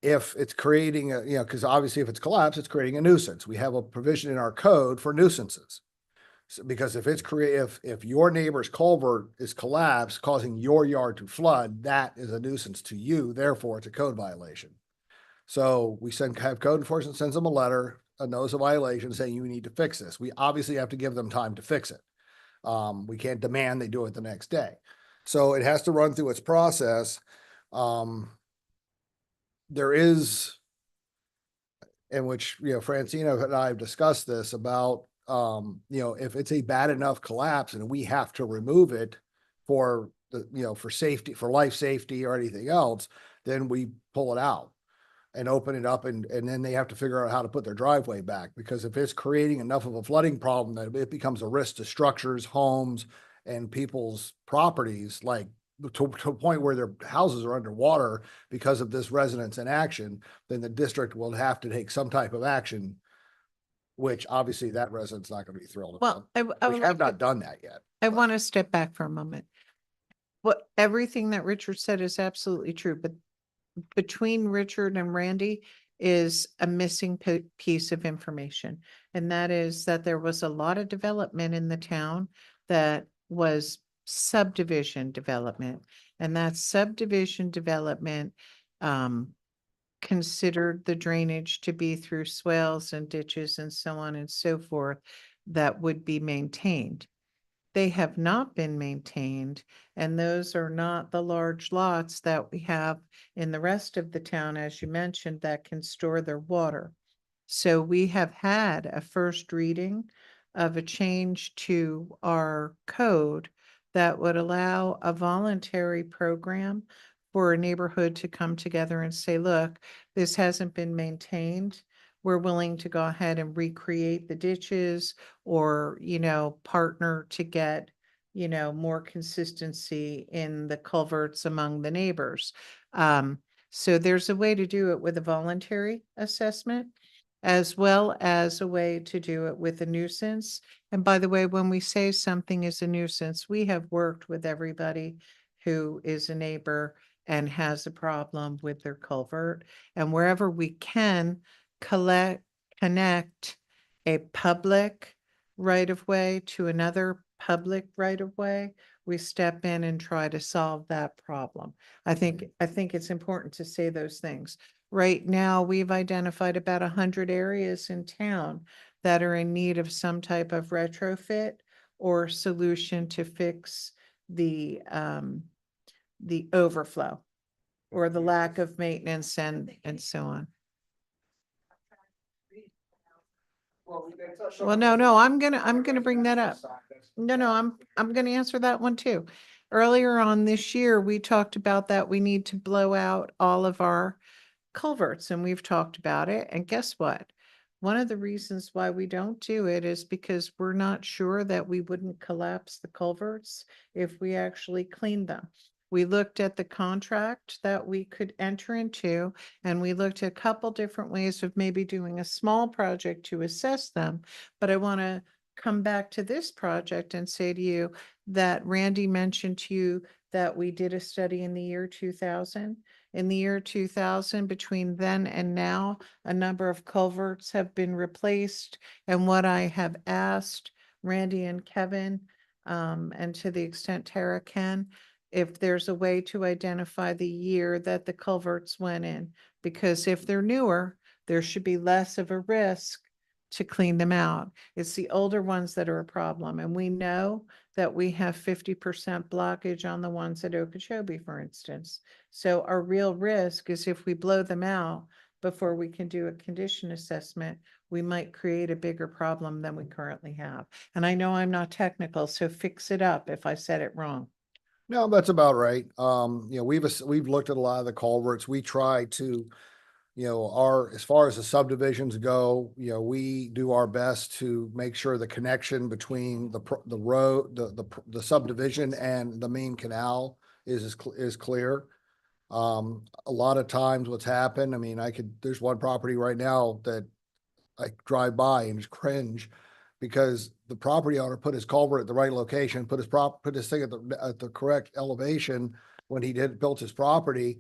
If it's creating because obviously if it's collapsed, it's creating a nuisance. We have a provision in our code for nuisances. So, because if if your neighbor's culvert is collapsed, causing your yard to flood, that is a nuisance to you. Therefore, it's a code violation. So we have code enforcement sends them a letter, a notice of violation saying you need to fix this. We obviously have to give them time to fix it. We can't demand they do it the next day. So it has to run through its process. There is, in which, Francina and I have discussed this about, if it's a bad enough collapse and we have to remove it for for safety, for life safety or anything else, then we pull it out and open it up and then they have to figure out how to put their driveway back. Because if it's creating enough of a flooding problem that it becomes a risk to structures, homes, and people's properties, like to a point where their houses are underwater because of this resident's inaction, then the district will have to take some type of action, which obviously that resident's not going to be thrilled Well, about. I We would have like not done that yet. I want to step back for a moment. Everything that Richard said is absolutely true, but between Richard and Randy is a missing piece of information. And that is that there was a lot of development in the town that was subdivision development. And that subdivision development considered the drainage to be through swales and ditches and so on and so forth that would be maintained. They have not been maintained, and those are not the large lots that we have in the rest of the town, as you mentioned, that can store their water. So we have had a first reading of a change to our code that would allow a voluntary program for a neighborhood to come together and say, look, this hasn't been maintained. We're willing to go ahead and recreate the ditches or, partner to get, more consistency in the culverts among the neighbors. So there's a way to do it with a voluntary assessment as well as a way to do it with a nuisance. And by the way, when we say something is a nuisance, we have worked with everybody who is a neighbor and has a problem with their culvert. And wherever we can connect a public right of way to another public right of way, we step in and try to solve that problem. I think it's important to say those things. Right now, we've identified about 100 areas in town that are in need of some type of retrofit or solution to fix the overflow or the lack of maintenance and so on. Well, no, I'm gonna bring that up. No, I'm gonna answer that one too. Earlier on this year, we talked about that we need to blow out all of our culverts, and we've talked about it. And guess what? One of the reasons why we don't do it is because we're not sure that we wouldn't collapse the culverts if we actually cleaned them. We looked at the contract that we could enter into, and we looked at a couple different ways of maybe doing a small project to assess them. But I want to come back to this project and say to you that Randy mentioned to you that we did a study in the year 2000. In the year 2000, between then and now, a number of culverts have been replaced. And what I have asked Randy and Kevin, and to the extent Tara can, if there's a way to identify the year that the culverts went in, because if they're newer, there should be less of a risk to clean them out. It's the older ones that are a problem. And we know that we have 50% blockage on the ones at Okeechobee, for instance. So our real risk is if we blow them out before we can do a condition assessment, we might create a bigger problem than we currently have. And I know I'm not technical, so fix it up if I said it wrong. No, that's about right. We've looked at a lot of the culverts. We try to as far as the subdivisions go, we do our best to make sure the connection between the road, the subdivision and the main canal is clear. A lot of times what's happened, I mean, there's one property right now that I drive by and just cringe because the property owner put his culvert at the right location, put his thing at the correct elevation when he built his property.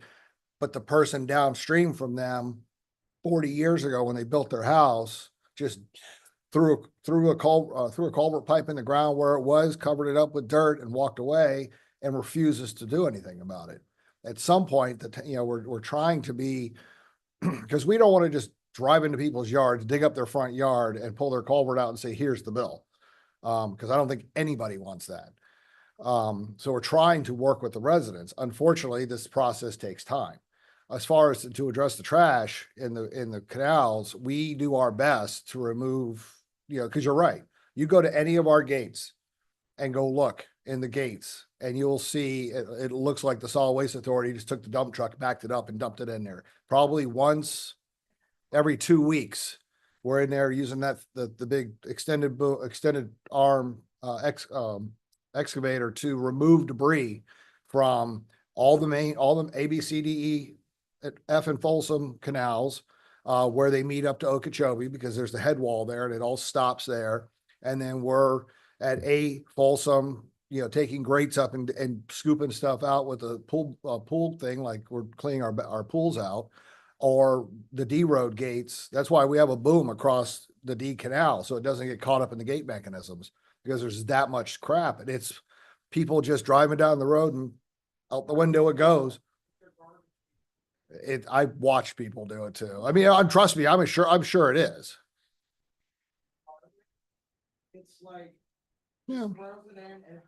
But the person downstream from them 40 years ago, when they built their house, just threw a culvert pipe in the ground where it was, covered it up with dirt and walked away and refuses to do anything about it. At some point we're trying to be, because we don't want to just drive into people's yards, dig up their front yard and pull their culvert out and say, here's the bill. Because I don't think anybody wants that. So we're trying to work with the residents. Unfortunately, this process takes time. As far as to address the trash in the canals, we do our best to remove, because you're right. You go to any of our gates and go look in the gates and you'll see it looks like the solid waste authority just took the dump truck, backed it up and dumped it in there. Probably once every 2 weeks, we're in there using the big extended arm excavator to remove debris from all the A, B, C, D, E, F and Folsom canals, where they meet up to Okeechobee, because there's the head wall there and it all stops there. And then we're at A, Folsom, taking grates up and scooping stuff out with a pool thing, like we're cleaning our pools out, or the D road gates. That's why we have a boom across the D canal, so it doesn't get caught up in the gate mechanisms, because there's that much crap and it's people just driving down the road and out the window it goes. I watch people do it too. I mean, trust me, I'm sure it is. It's like, Yeah. resident, and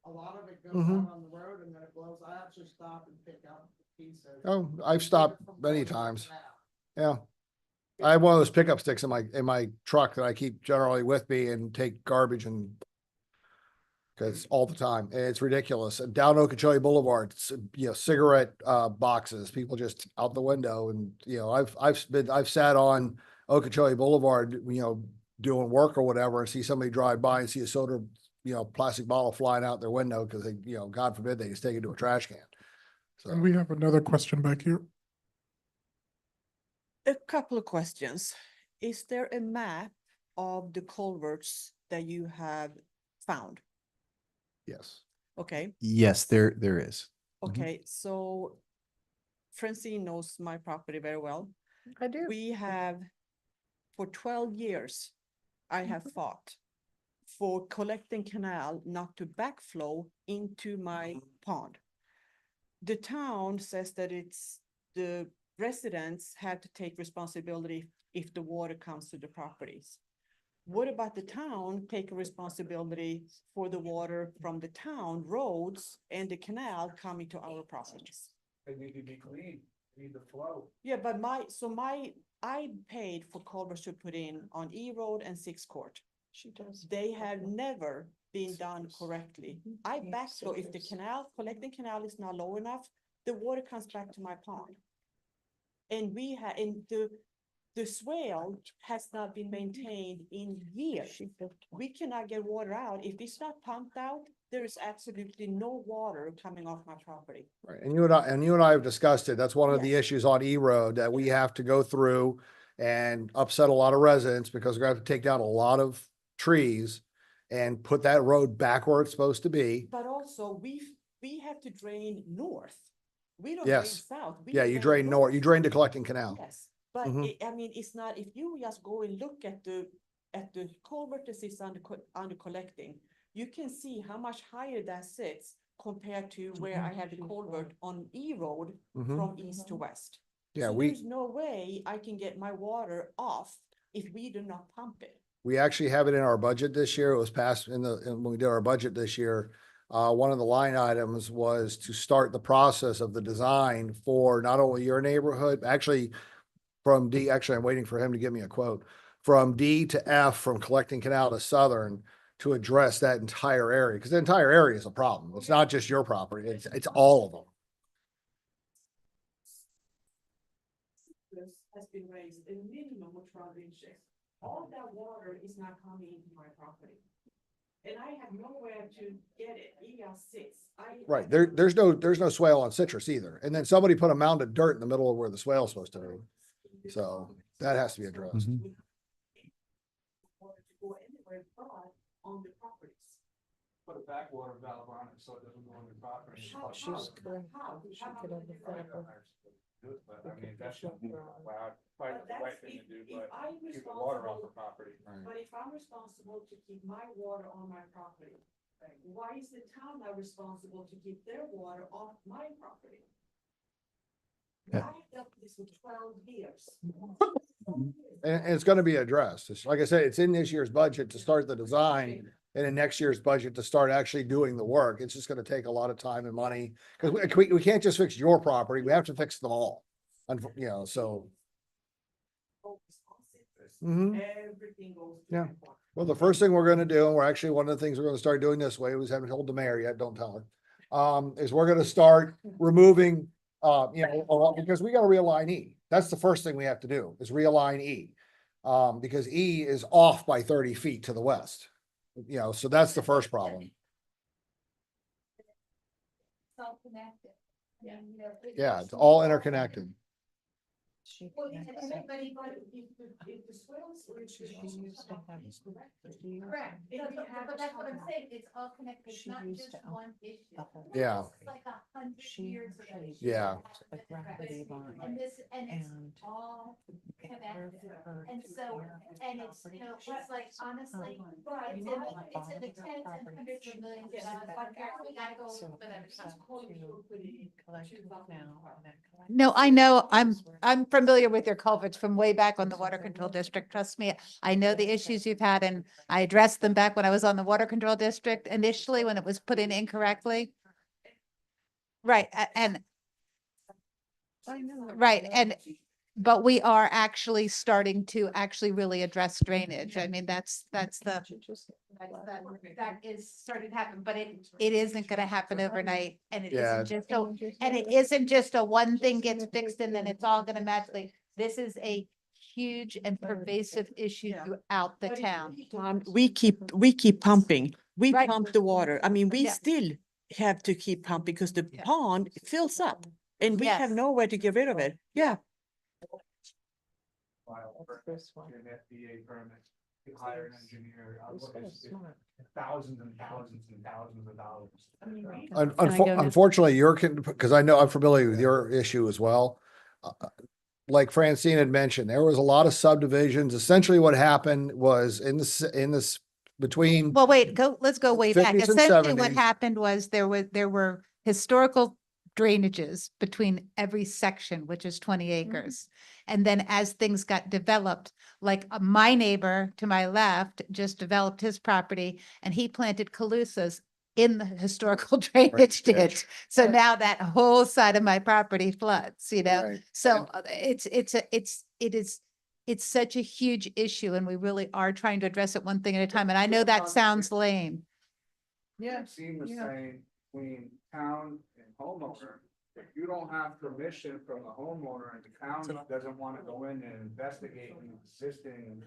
a lot of it goes Mhm. out on the road and then it blows. I actually stop and pick up pieces. Oh, I've stopped many times. Yeah. I have one of those pickup sticks in my truck that I keep generally with me and take garbage and because all the time, and it's ridiculous. And down Okeechobee Boulevard, cigarette boxes, people just out the window. And I've sat on Okeechobee Boulevard, doing work or whatever, and see somebody drive by and see a soda, plastic bottle flying out their window because they, God forbid, they just take it to a trash can. So And we have another question back here. A couple of questions. Is there a map of the culverts that you have found? yes, Okay, Yes, there is. okay, so Francine knows my property very well. I do. We have, for 12 years, I have fought for collecting canal not to backflow into my pond. The town says that it's the residents have to take responsibility if the water comes to the properties. What about the town taking responsibility for the water from the town roads and the canal coming to our properties? They need to be clean, need to flow. Yeah, but I paid for culverts to put in on E Road and Sixth Court. She does. They have never been done correctly. I backflow, if the collecting canal is not low enough, the water comes back to my pond. And the swale has not been maintained in years. We cannot get water out. If it's not pumped out, there is absolutely no water coming off my property. right. And you and I have discussed it. That's one of the Yes. issues on E Road that we have to go through and upset a lot of residents because we're gonna have to take down a lot of trees and put that road back where it's supposed to be. But also, we have to drain north. We don't drain Yes. south. We Yeah, you drain north, you drain the collecting canal. Yes, but Mhm. I mean, it's not, if you just go and look at the culvert that sits under collecting, you can see how much higher that sits compared to where I have the culvert on E Road Mhm. from east to west. Yeah, So we, there's no way I can get my water off if we do not pump it. we actually have it in our budget this year. It was passed when we did our budget this year. One of the line items was to start the process of the design for not only your neighborhood, actually from D, actually, I'm waiting for him to give me a quote, from D to F, from collecting canal to Southern, to address that entire area, because the entire area is a problem. It's not just your property, it's all of them. has been raised a minimum of 12 inches. All that water is not coming into my property. And I have nowhere to get it, ER6. Right, there's no swale on Citrus either. And then somebody put a mound of dirt in the middle of where the swale's supposed to be. So that has to be addressed. Mhm. Water to go anywhere but on the properties. Put a backwater valve on it so it doesn't go on your property. How? She's correct. How? We should How get do on the they- phone. But I mean, that's Shut her off. probably But the right that's thing to do, if but I'm keep the water off the responsible, property. but if I'm responsible to keep my water on my property, why is the town not responsible to keep their water off my property? Yeah. I dealt with this for 12 years. And it's gonna be addressed. It's, like I said, it's in this year's budget to start the design and in next year's budget to start actually doing the work. It's just gonna take a lot of time and money. Cause we can't just fix your property. We have to fix them all. You know, so, Mhm. Everything goes. to Yeah. my property. well, the first thing we're gonna do, and we're actually, one of the things we're gonna start doing this way, we haven't told the mayor yet, don't tell her. Is we're gonna start removing, because we gotta realign E. That's the first thing we have to do, is realign E. Because E is off by 30 feet to the west. So that's the first problem. all connected. Yeah. Yeah, it's all interconnected. She Well, can't and say- everybody, but if the swales were. She used to have- Correct, but that's what I'm saying, it's all connected, it's She not used just to own one issue. the whole Yeah. It's like 100 She years ago. actually Yeah. built a gravity line And this, and it's and all get her connected, her and to so, their and it's, property. it's like, honestly, But it's in, You know, the- it's in the bought tens and property. hundreds of millions of dollars, but we gotta go, So whatever. it's up to collect it now and then collect No, it. I know, This is where- I'm familiar with your culverts from way back on the water control district. Trust me, I know the issues you've had and I addressed them back when I was on the water control district initially, when it was put in incorrectly. Right, and, I know. right, and, but we are actually starting to actually really address drainage. I mean, that's the, that is starting to happen, but it isn't gonna happen overnight. And it Yeah. isn't just, and it isn't just a one thing gets fixed and then it's all gonna magically, this is a huge and pervasive issue Yeah. throughout the town. We keep pumping. We Right. pump the water. I mean, we Yeah. still have to keep pumping because the Yeah. pond fills up and we have Yes. nowhere to get rid of it. Yeah. File for This one. an FDA permit, you hire an engineer, This look, one it's is smart. thousands and thousands and thousands of dollars. Unfortunately, because I know I'm familiar with your issue as well. Like Francine had mentioned, there was a lot of subdivisions. Essentially what happened was in this between, Well, wait, let's go way back. 50s and Essentially, what 70s. happened was there were historical drainages between every section, which is 20 acres. And then as things got developed, like my neighbor to my left just developed his property and he planted calusas in the historical drainage ditch. So now that whole side of my property floods, Right. So it's such a huge issue and we really are trying to address it one thing at a time. And I know that sounds lame. Yeah. Seem the yeah. same between town and homeowner. If you don't have permission from the homeowner and the town doesn't want to go in and investigate an existing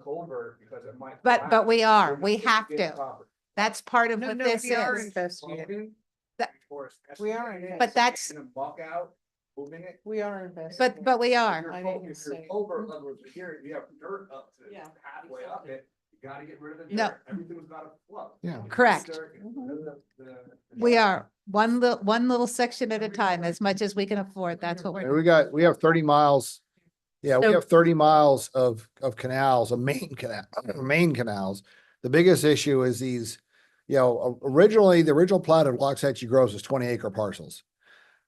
culvert because it might. But we are, collapse, we then have get to. property. That's part of No, what no, this we are is. investigating. Pumping That- before it's We are excavated, But that's- taking a buck out, moving it. We are investigating. But we If are. your I cul- didn't if your say- culvert levels are here, you have dirt up to Yeah, halfway up exactly. it, you gotta get rid of the No. dirt, everything's gotta flow. Yeah. Correct. Dirt, the- We are one little section at a time, as much as we can afford. That's what and we're. we have 30 miles. Yeah, we So- have 30 miles of canals, of main canals. The biggest issue is these, originally, the original plat of Loxahatchee Groves was 20-acre parcels.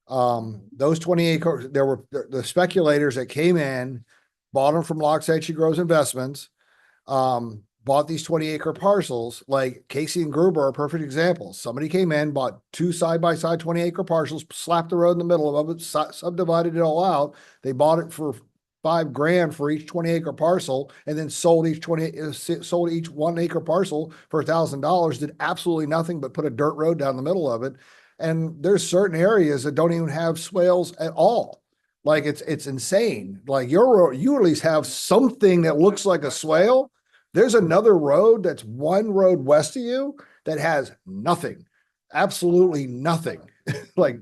Those 20 acres, there were the speculators that came in, bought them from Loxahatchee Groves Investments, bought these 20-acre parcels, like Casey and Gruber are perfect examples. Somebody came in, bought two side-by-side 20-acre parcels, slapped the road in the middle of it, subdivided it all out. They bought it for $5,000 for each 20-acre parcel, and then sold each 1-acre parcel for $1,000. Did absolutely nothing but put a dirt road down the middle of it. And there's certain areas that don't even have swales at all. Like it's insane. Like your road, you at least have something that looks like a swale. There's another road that's one road west of you that has nothing, absolutely nothing. Like,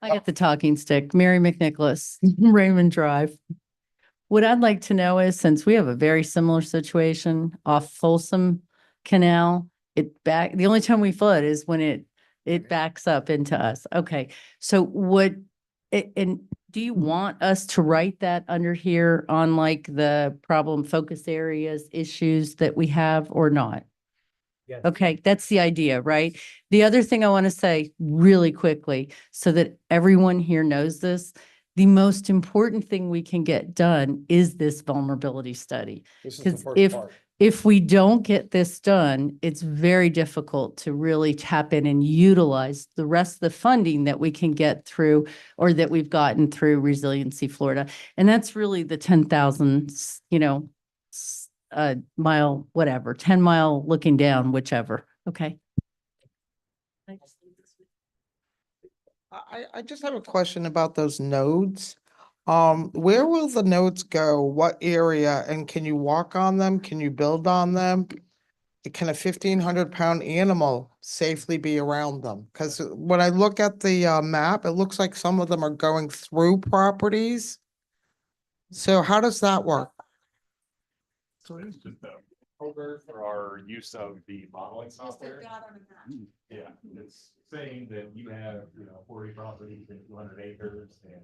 I got the talking stick, Mary McNicholas, Raymond Drive. What I'd like to know is, since we have a very similar situation off Folsom Canal, the only time we flood is when it backs up into us. Okay, so and do you want us to write that under here on like the problem focus areas, issues that we have or not? Yes. Okay, that's the idea, right? The other thing I want to say really quickly, so that everyone here knows this, the most important thing we can get done is this vulnerability study. this is the 'Cause first part. if we don't get this done, it's very difficult to really tap in and utilize the rest of the funding that we can get through or that we've gotten through Resiliency Florida. And that's really the 10,000, mile, whatever, 10-mile looking down, whichever. Okay. I just have a question about those nodes. Where will the nodes go? What area? And can you walk on them? Can you build on them? Can a 1,500-pound animal safely be around them? Because when I look at the map, it looks like some of them are going through properties. So how does that work? So it is just a folder for our use of the modeling software. Yeah, it's saying that you have, 40 properties and 200 acres and.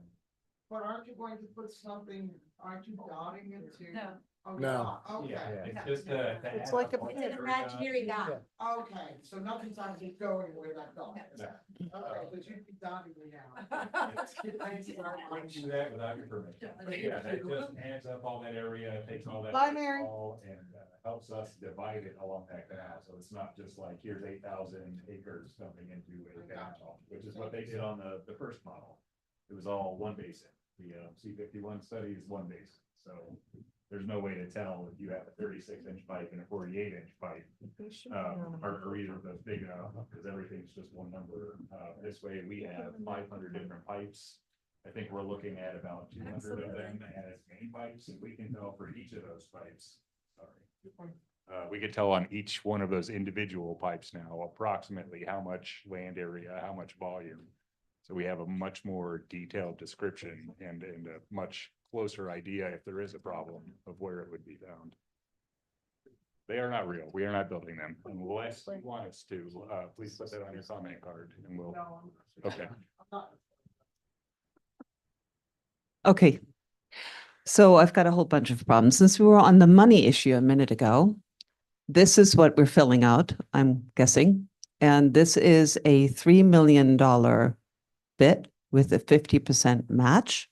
But aren't you going to put something, aren't you dotting into? No. Oh, No. Okay. It's just to It's add like a- point It's an every imaginary time. dot. Okay, so nothing's actually going where that dot is. No. Okay, but you'd be dotting me now. I wouldn't do that without your permission. But yeah, that just adds up all that area, takes all that. Bye, Mary. rainfall And helps us divide it along that canal. So it's not just like, here's 8,000 acres dumping into a canal, which is what they did on the first model. It was all one basin. The C-51 study is one basin. So there's no way to tell if you have a 36-inch pipe and a 48-inch pipe. Are either of those big enough, because everything's just one number. This way we have 500 different pipes. I think we're looking at about 200 of them as main pipes, and we can tell for each of those pipes. Sorry. We could tell on each one of those individual pipes now approximately how much land area, how much volume. So we have a much more detailed description and a much closer idea if there is a problem of where it would be found. They are not real. We are not building them unless you want us to. Please put that on your comment card and we'll. Okay. Okay. So I've got a whole bunch of problems. Since we were on the money issue a minute ago, this is what we're filling out, I'm guessing. And this is a $3 million bit with a 50% match.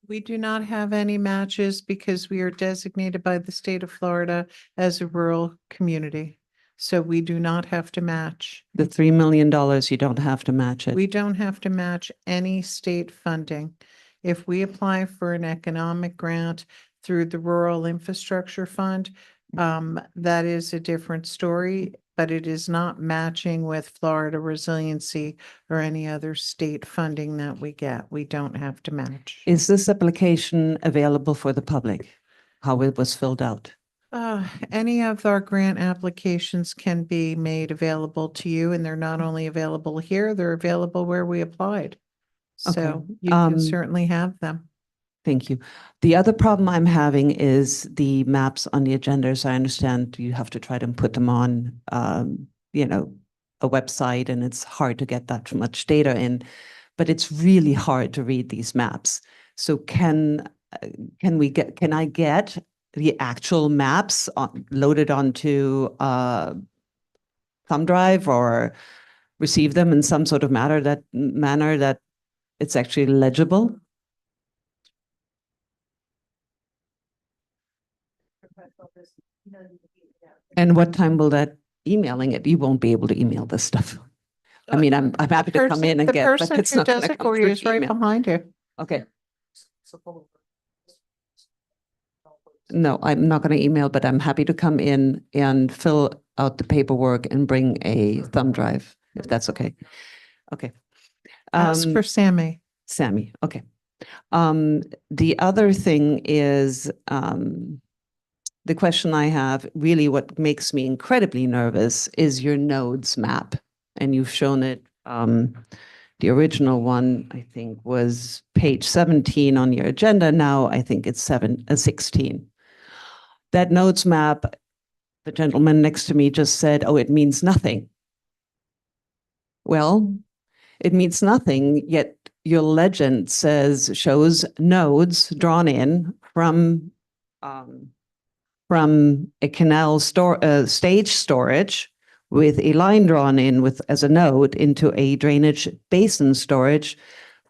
We do not have any matches because we are designated by the state of Florida as a rural community. So we do not have to match. The $3 million, you don't have to match it. We don't have to match any state funding. If we apply for an economic grant through the Rural Infrastructure Fund, that is a different story, but it is not matching with Florida Resiliency or any other state funding that we get. We don't have to match. Is this application available for the public? How it was filled out? Any of our grant applications can be made available to you, and they're not only available here, they're available where we applied. Okay. So you can certainly have them. Thank you. The other problem I'm having is the maps on the agendas. I understand you have to try to put them on, a website, and it's hard to get that much data in, but it's really hard to read these maps. So can I get the actual maps loaded onto thumb drive or receive them in some sort of manner that it's actually legible? And what time will that emailing it? You won't be able to email this stuff. I mean, I'm happy to come in and get, but it's not The person who does gonna it come for you through is right email. behind you. Okay. No, I'm not going to email, but I'm happy to come in and fill out the paperwork and bring a thumb drive, if that's okay. Okay. Ask for Sammy. Sammy, okay. The other thing is, the question I have, really what makes me incredibly nervous is your nodes map. And you've shown it, the original one, I think, was page 17 on your agenda. Now I think it's 16. That nodes map, the gentleman next to me just said, oh, it means nothing. Well, it means nothing, yet your legend shows nodes drawn in from a canal stage storage with a line drawn in as a node into a drainage basin storage,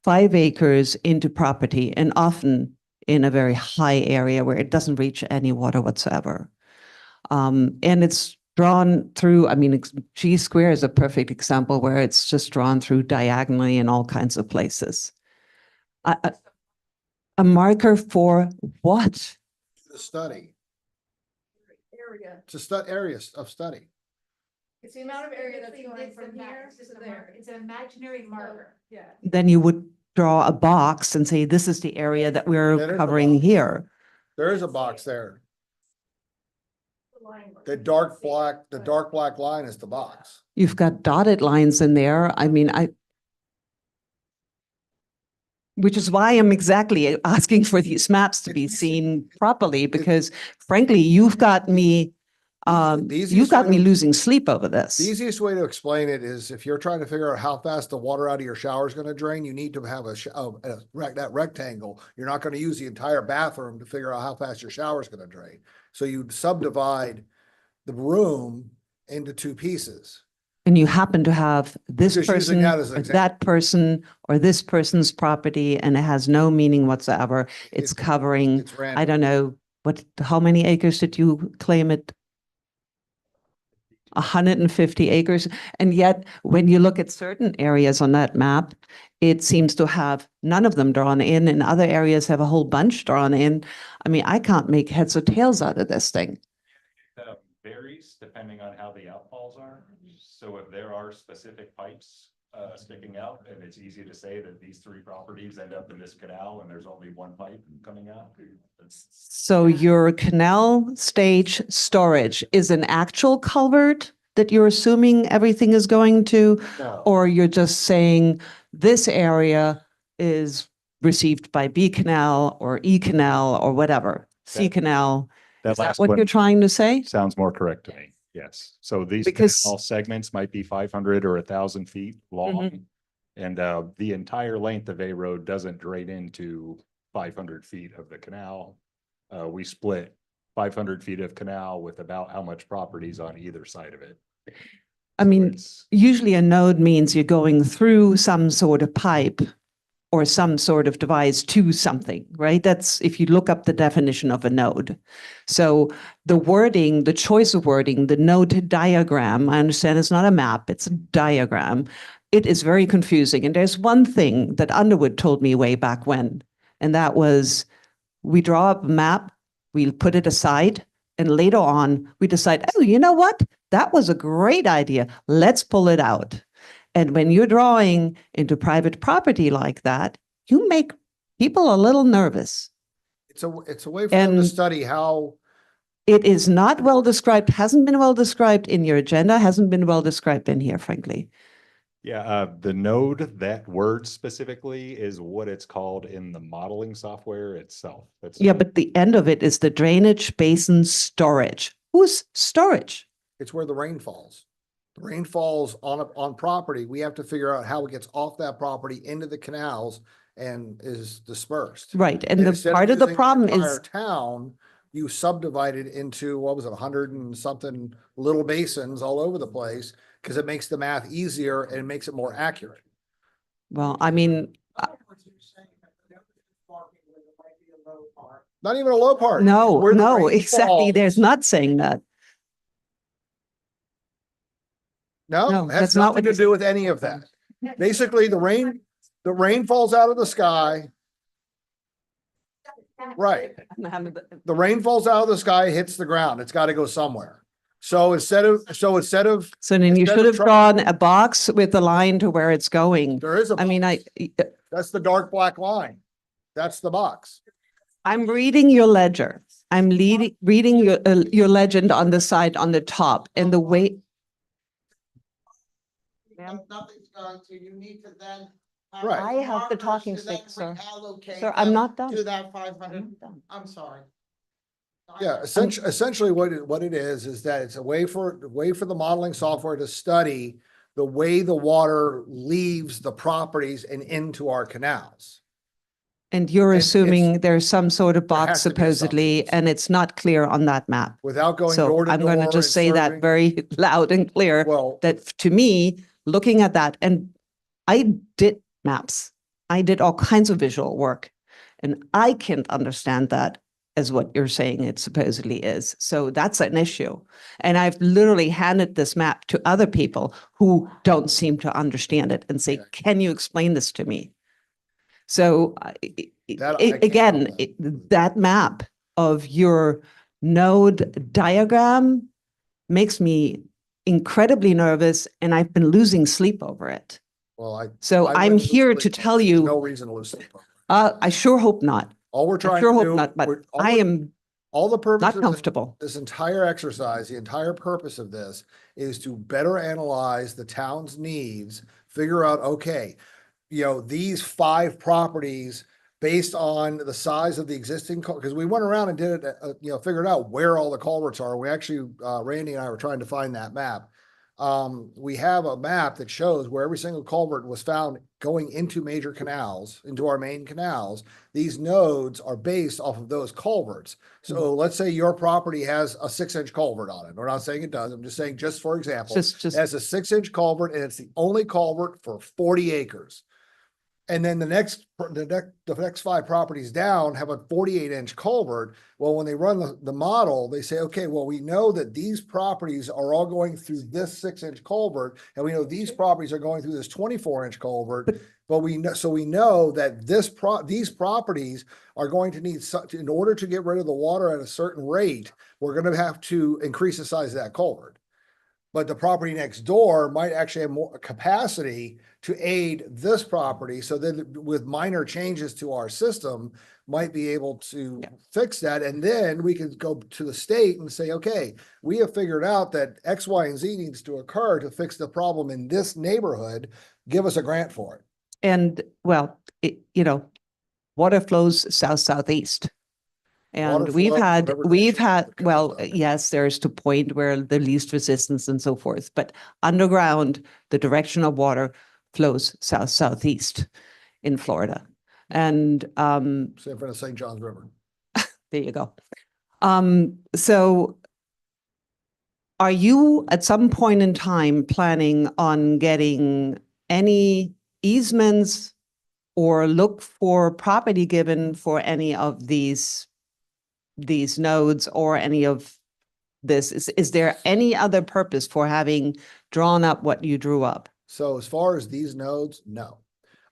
5 acres into property, and often in a very high area where it doesn't reach any water whatsoever. And it's drawn through, I mean, G square is a perfect example where it's just drawn through diagonally in all kinds of places. A marker for what? The study. Area. It's a area of study. It's the amount of area that's going from here to there. It's an imaginary marker. Yeah. Then you would draw a box and say, this is the area that we're covering here. There is a box there. The dark black line is the box. You've got dotted lines in there. I mean, which is why I'm exactly asking for these maps to be seen properly, because frankly, you've got me losing sleep over this. The easiest way to explain it is if you're trying to figure out how fast the water out of your shower is going to drain, you need to have that rectangle. You're not going to use the entire bathroom to figure out how fast your shower is going to drain. So you subdivide the room into 2 pieces. And you happen to have this Just using person that as an or example. that person or this person's property, and it has no meaning whatsoever. It's covering, It's random. I don't know, how many acres did you claim it? 150 acres. And yet, when you look at certain areas on that map, it seems to have none of them drawn in, and other areas have a whole bunch drawn in. I mean, I can't make heads or tails out of this thing. Varies depending on how the outfalls are. So if there are specific pipes sticking out, and it's easy to say that these 3 properties end up in this canal and there's only 1 pipe coming out. So your canal stage storage is an actual culvert that you're assuming everything is going to? No. Or you're just saying this area is received by B canal or E canal or whatever, C canal? Is that what you're trying to say? Sounds more correct to me. Yes. So these Because- canal segments might be 500 or 1,000 feet long. And the entire length of A Road doesn't drain into 500 feet of the canal. We split 500 feet of canal with about how much properties on either side of it. I mean, It's- usually a node means you're going through some sort of pipe or some sort of device to something, right? That's if you look up the definition of a node. So the wording, the choice of wording, the node diagram, I understand it's not a map, it's a diagram. It is very confusing. And there's one thing that Underwood told me way back when, and that was we draw up a map, we put it aside, and later on we decide, oh, you know what? That was a great idea. Let's pull it out. And when you're drawing into private property like that, you make people a little nervous. It's a way for them to And- study how, It is not well described, hasn't been well described in your agenda, hasn't been well described in here, frankly. Yeah, the node, that word specifically is what it's called in the modeling software itself. That's Yeah, but the end of it is the drainage basin storage. Whose storage? it's where the rain falls. The rain falls on property. We have to figure out how it gets off that property into the canals and is dispersed. Right, and the instead part of the using problem entire is, Town, you subdivided into, what was it, 100 and something little basins all over the place, because it makes the math easier and it makes it more accurate. well, I mean, Not even a low part. no, Where the no, rain exactly, there's falls. not saying that. No, No, it has that's not nothing what to do with any of that. Basically, the rain falls out of the sky. Right. The rain falls out of the sky, hits the ground. It's got to go somewhere. So instead of, So then you Instead should of have trying- drawn a box with a line to where it's going. there is a, I mean, that's the dark black line. That's the box. I'm reading your ledger. I'm reading your legend on the side on the top and the way. Nothing's going to, you need to then. Right. I have the markers talking to then stick, sir. reallocate Sir, I'm them not done. To that 500, not done. I'm sorry. Yeah, essentially what it is that it's a way for the modeling software to study the way the water leaves the properties and into our canals. And you're And it's- assuming there's some sort of There box has to be supposedly, assumptions. and it's not clear on that map. Without going So door to I'm going to door just and say that serving- very loud and clear, Well, that to me, looking at that, and I did maps. I did all kinds of visual work, and I can't understand that as what you're saying it supposedly is. So that's an issue. And I've literally handed this map to other people who don't seem to understand it and say, can you explain this to me? So That I can't again, help that. that map of your node diagram makes me incredibly nervous, and I've been losing sleep over it. well, So I I'm wouldn't lose here sleep to over tell it. There's you, No reason to lose sleep. over it. I sure hope not. All we're I trying sure to hope do. not, but all I we're- am All the purpose. not comfortable. This entire exercise, the entire purpose of this is to better analyze the town's needs, figure out, okay, these 5 properties based on the size of the existing, because we went around and did it, figured out where all the culverts are. We actually, Randy and I were trying to find that map. We have a map that shows where every single culvert was found going into major canals, into our main canals. These nodes are based off of those culverts. So let's say your property has a 6-inch culvert on it. We're not saying it does. I'm just saying, just for example, Just it has a 6-inch culvert and it's the only culvert for 40 acres. And then the next 5 properties down have a 48-inch culvert. Well, when they run the model, they say, okay, well, we know that these properties are all going through this 6-inch culvert, and we know these properties are going through this 24-inch culvert. But we know that these properties are going to need in order to get rid of the water at a certain rate, we're going to have to increase the size of that culvert. But the property next door might actually have more capacity to aid this property. So then with minor changes to our system, might be able to fix that. And then we can go to the state and say, okay, we have figured out that X, Y, and Z needs to occur to fix the problem in this neighborhood. Give us a grant for it. And well, water flows south-southeast. And Water flow, whatever we've direction had, it comes well, from. yes, there's the point where the least resistance and so forth, but underground, the direction of water flows south-southeast in Florida. And Say in front of St. John's River. there you go. So are you at some point in time planning on getting any easements or look for property given for any of these nodes or any of this? Is there any other purpose for having drawn up what you drew up? So as far as these nodes, no.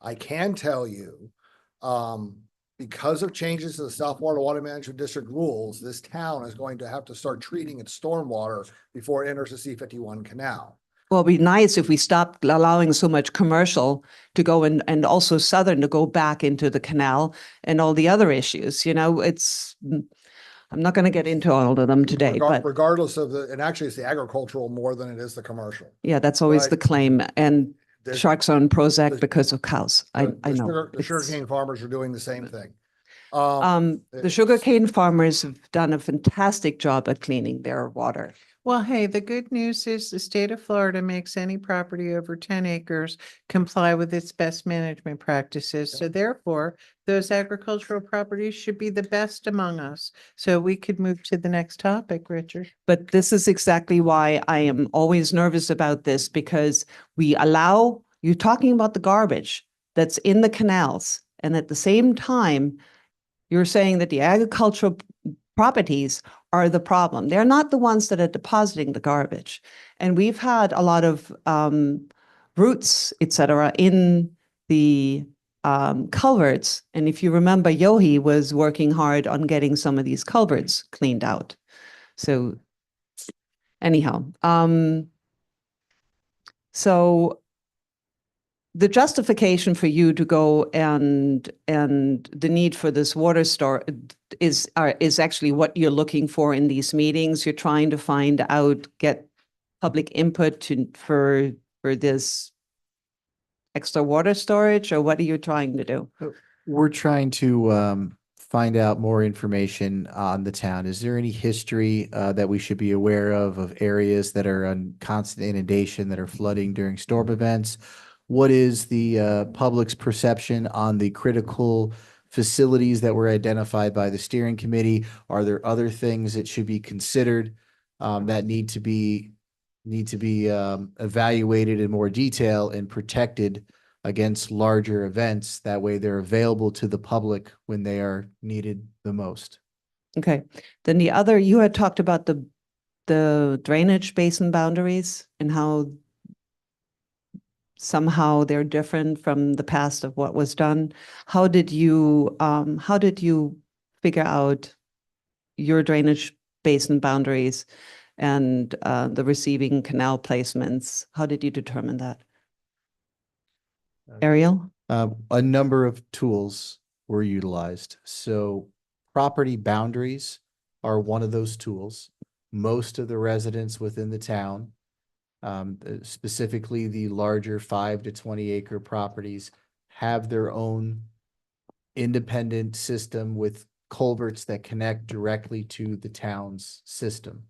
I can tell you, because of changes to the South Florida Water Management District rules, this town is going to have to start treating its stormwater before it enters the C-51 canal. Well, it'd be nice if we stopped allowing so much commercial to go in, and also Southern to go back into the canal and all the other issues, I'm not going to get into all of them today, but Regardless of and actually it's the agricultural more than it is the commercial. yeah, that's always Right. the claim. And The- sharks are on Prozac the- because of cows. I know. The sugarcane farmers are doing the same thing. The it's- sugarcane farmers have done a fantastic job at cleaning their water. Well, hey, the good news is the state of Florida makes any property over 10 acres comply with its best management practices. So therefore, those agricultural properties should be the best among us. So we could move to the next topic, Richard. But this is exactly why I am always nervous about this, because you're talking about the garbage that's in the canals. And at the same time, you're saying that the agricultural properties are the problem. They're not the ones that are depositing the garbage. And we've had a lot of roots, et cetera, in the culverts. And if you remember, Yohi was working hard on getting some of these culverts cleaned out. So anyhow, so the justification for you to go and the need for this water store is actually what you're looking for in these meetings. You're trying to find out, get public input for this extra water storage, or what are you trying to do? We're trying to find out more information on the town. Is there any history that we should be aware of areas that are on constant inundation, that are flooding during storm events? What is the public's perception on the critical facilities that were identified by the steering committee? Are there other things that should be considered that need to be evaluated in more detail and protected against larger events? That way they're available to the public when they are needed the most. Okay, then the other, you had talked about the drainage basin boundaries and how somehow they're different from the past of what was done. How did you figure out your drainage basin boundaries and the receiving canal placements? How did you determine that? Ariel? A number of tools were utilized. So property boundaries are one of those tools. Most of the residents within the town, specifically the larger 5 to 20 acre properties, have their own independent system with culverts that connect directly to the town's system.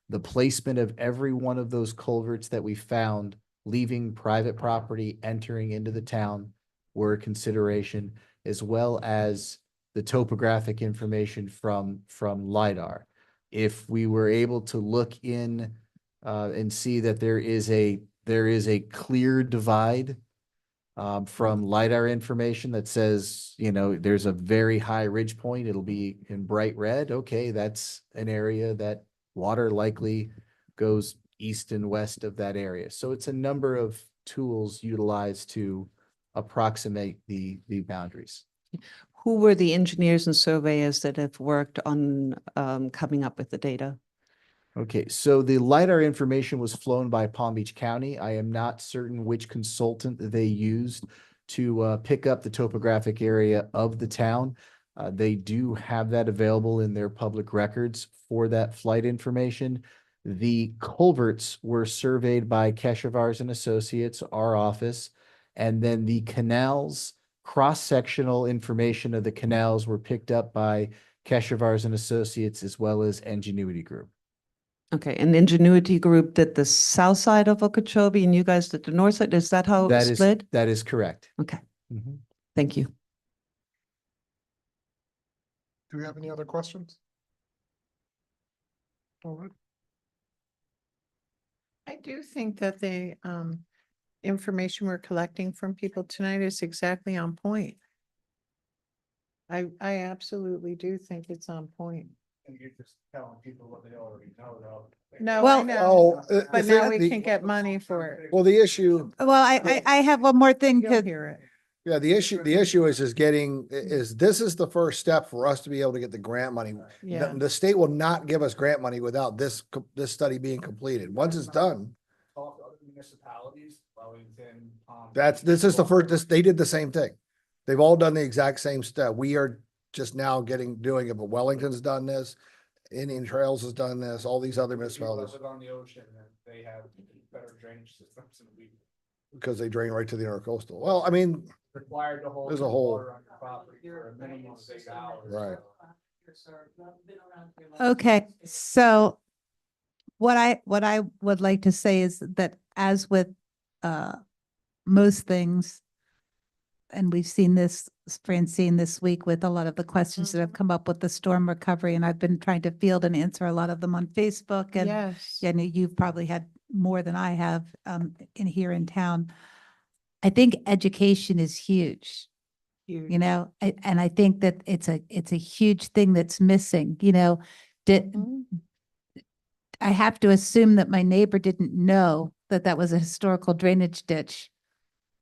The placement of every one of those culverts that we found leaving private property, entering into the town, were a consideration, as well as the topographic information from LiDAR. If we were able to look in and see that there is a clear divide from LiDAR information that says, there's a very high ridge point, it'll be in bright red. Okay, that's an area that water likely goes east and west of that area. So it's a number of tools utilized to approximate the boundaries. Who were the engineers and surveyors that have worked on coming up with the data? Okay, so the LiDAR information was flown by Palm Beach County. I am not certain which consultant they used to pick up the topographic area of the town. They do have that available in their public records for that flight information. The culverts were surveyed by Keshevars and Associates, our office, and then the canals, cross-sectional information of the canals were picked up by Keshevars and Associates, as well as Ingenuity Group. Okay, and Ingenuity Group did the south side of Okeechobee and you guys did the north side? Is that how it was split? That is correct. Okay, Mhm. thank you. Do we have any other questions? All right. I do think that the information we're collecting from people tonight is exactly on point. I absolutely do think it's on point. And you're just telling people what they already know, though. No, I Well- know, Oh, but now we can get money for it. Well, the issue, Well, I have one more thing You'll to, hear it. yeah, the issue is getting, is this is the first step for us to be able to get the grant money. Yeah. The state will not give us grant money without this study being completed. Once it's done, Talk to other municipalities, Wellington, this is the first, they did the same thing. They've all done the exact same step. We are just now doing it, but Wellington's done this. Indian Trails has done this, all these other municipalities, On the ocean, and they have better drainage systems than we because they drain right to the intercoastal. Well, I mean, required to hold. There's a hole. water on your property for a minimum of 6 hours. Right. okay, so what I would like to say is that as with most things, and we've seen this, Francine, this week with a lot of the questions that have come up with the storm recovery, and I've been trying to field and answer a lot of them on Facebook, and Yes. I know you've probably had more than I have in here in town. I think education is huge. Huge. And I think that it's a huge thing that's missing, did, Mhm. I have to assume that my neighbor didn't know that that was a historical drainage ditch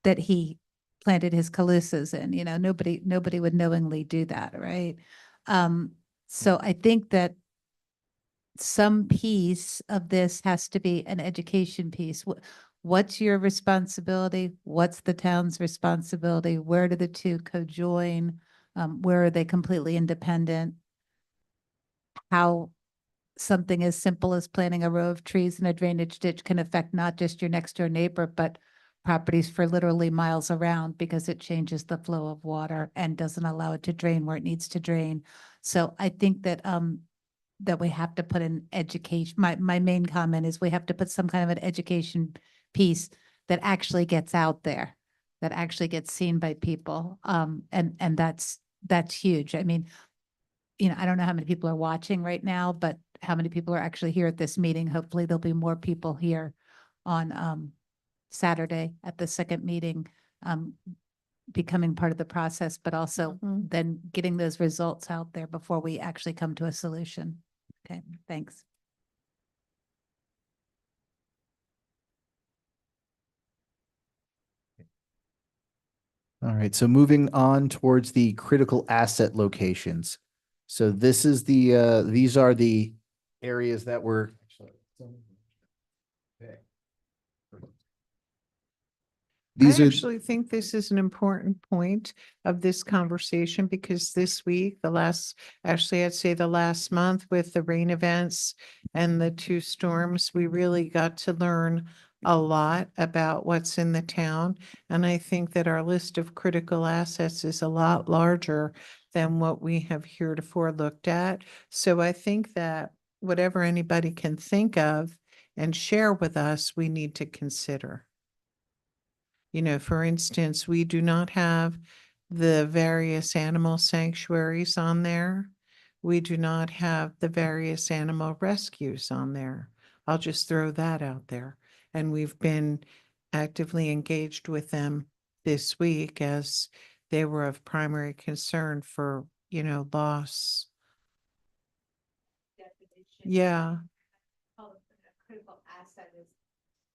that he planted his calusas in, nobody would knowingly do that, right? So I think that some piece of this has to be an education piece. What's your responsibility? What's the town's responsibility? Where do the two co-join? Where are they completely independent? How something as simple as planting a row of trees in a drainage ditch can affect not just your next door neighbor, but properties for literally miles around because it changes the flow of water and doesn't allow it to drain where it needs to drain. So I think that that we have to put an education, my main comment is we have to put some kind of an education piece that actually gets out there, that actually gets seen by people. And that's huge. I mean, I don't know how many people are watching right now, but how many people are actually here at this meeting? Hopefully there'll be more people here on Saturday at the second meeting, becoming part of the process, but also then getting those results out there before we actually come to a solution. Okay, thanks. All right, so moving on towards the critical asset locations. So this is these are the areas that were. These I are, actually think this is an important point of this conversation because this week, actually, I'd say the last month with the rain events and the two storms, we really got to learn a lot about what's in the town. And I think that our list of critical assets is a lot larger than what we have heretofore looked at. So I think that whatever anybody can think of and share with us, we need to consider. For instance, we do not have the various animal sanctuaries on there. We do not have the various animal rescues on there. I'll just throw that out there. And we've been actively engaged with them this week as they were of primary concern for, loss. Yeah. Critical asset is,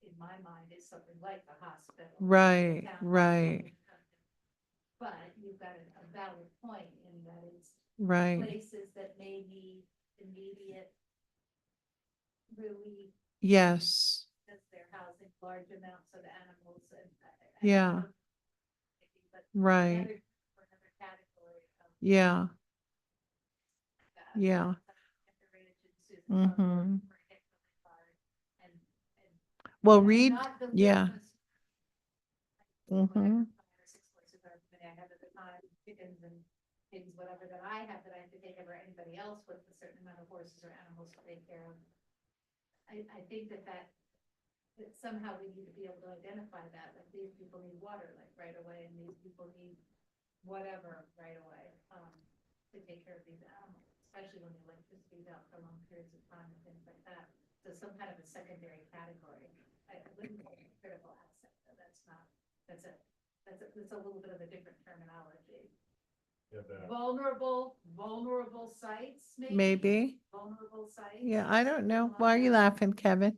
in my mind, is something like the hospital. Right, the town right. hospital. But you've got a valid point in that it's Right. places that may need immediate relief Yes. because they're housing large amounts of animals and. Yeah. But Right. another category of Yeah. that, Yeah. considerations is Mhm. particularly hard and Well, and Reed, not the yeah. business. Mhm. I have at the time chickens and pigs, whatever that I have that I have to take over anybody else with a certain amount of horses or animals to take care of. I think that somehow we need to be able to identify that, like these people need water like right away and these people need whatever right away, to take care of these animals, especially when the electricity's out for long periods of time and things like that. So some kind of a secondary category. I wouldn't call it a critical asset, but that's a little bit of a different terminology. Vulnerable sites, Maybe. vulnerable sites. Yeah, I don't know. Why are you laughing, Kevin?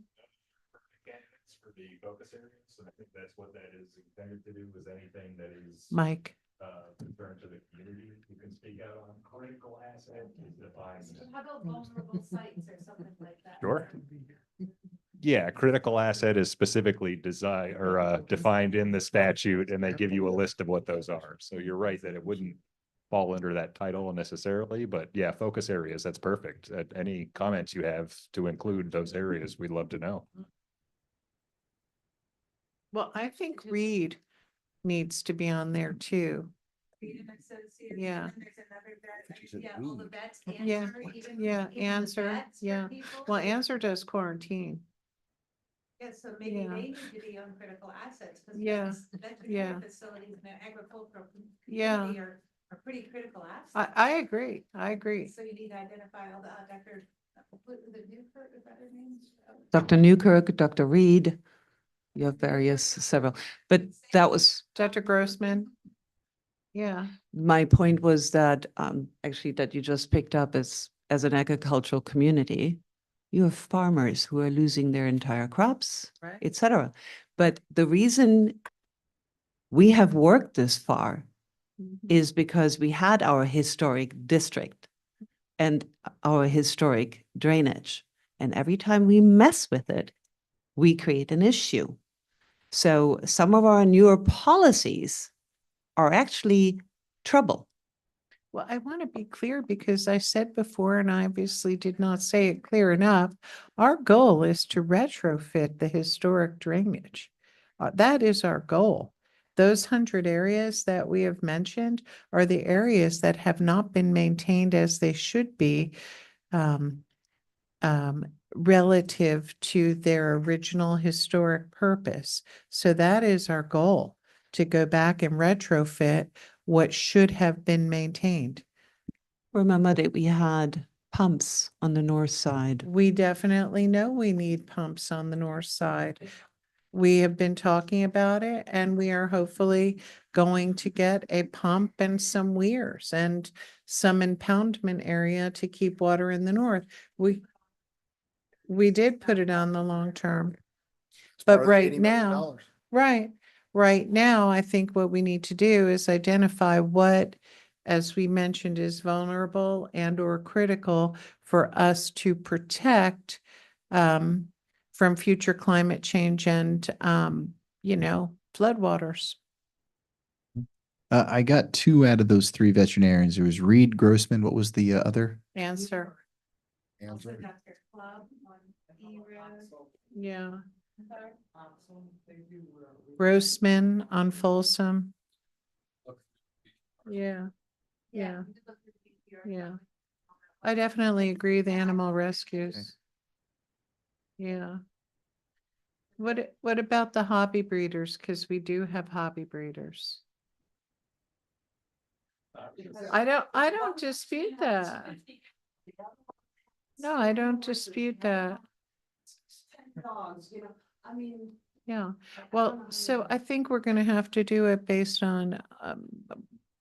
Candidates for the focus areas, and I think that's what that is intended to do, is anything that is Mike. concern to the community, you can speak out on. Critical asset is defined. How about vulnerable sites or something like that? Sure. Yeah, critical asset is specifically defined in the statute, and they give you a list of what those are. So you're right that it wouldn't fall under that title necessarily, but yeah, focus areas, that's perfect. Any comments you have to include those areas, we'd love to know. Well, I think Reed needs to be on there too. Freedom Associates, Yeah. and there's another vet, yeah, all the vets, Yeah, Answer, even the Answer, vets for yeah. people. Well, Answer does quarantine. Yeah, so maybe Yeah. they need to be on critical assets, because Yeah, yeah. veterinary facilities and their agricultural Yeah. community are pretty critical assets. I agree. I agree. So you need to identify all the, Dr. The Newkirk, is that her name? Dr. Newkirk, Dr. Reed, you have several, but that was, Dr. Grossman. Yeah. my point was that, actually that you just picked up as an agricultural community, you have farmers who are losing their entire crops, Right. et cetera. But the reason we have worked this far is because we had our historic district and our historic drainage. And every time we mess with it, we create an issue. So some of our newer policies are actually trouble. Well, I want to be clear because I said before, and I obviously did not say it clear enough. Our goal is to retrofit the historic drainage. That is our goal. Those 100 areas that we have mentioned are the areas that have not been maintained as they should be, um, relative to their original historic purpose. So that is our goal, to go back and retrofit what should have been maintained. Remember that we had pumps on the north side. We definitely know we need pumps on the north side. We have been talking about it and we are hopefully going to get a pump and some weirs and some impoundment area to keep water in the north. We did put it on the long term. It's part But of the right $80 million. now, right now, I think what we need to do is identify what, as we mentioned, is vulnerable and or critical for us to protect from future climate change and, floodwaters. I got two out of those three veterinarians. There was Reed Grossman. What was the other? Answer. Answer. Dr. Club on E Road. Yeah. They do, Grossman on Folsom. Yeah. Yeah. Yeah. I definitely agree, the animal rescues. Yeah. What about the hobby breeders? Because we do have hobby breeders. I don't dispute that. No, I don't dispute that. Dogs, you know, I mean. Yeah, well, so I think we're gonna have to do it based on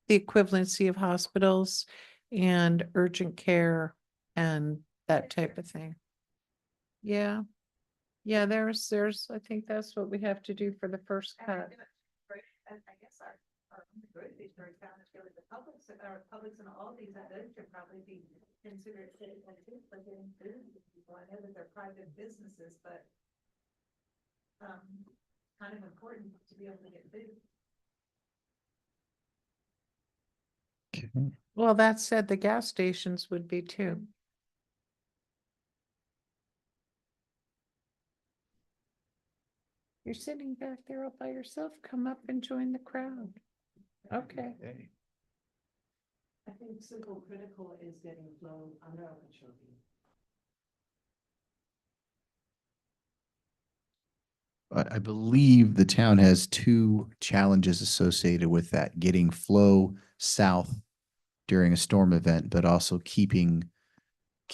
the equivalency of hospitals and urgent care and that type of thing. Yeah. Yeah, there's, I think that's what we have to do for the first cut. I guess our grocery store found is really the Publix, or Publix and all these others should probably be considered citizen too, but getting food to people. I know that they're private businesses, but kind of important to be able to get food. Okay. Well, that said, the gas stations would be too. You're sitting back there all by yourself. Come up and join the crowd. Okay. I think simple critical is getting flown under Okeechobee. I believe the town has two challenges associated with that, getting flow south during a storm event, but also keeping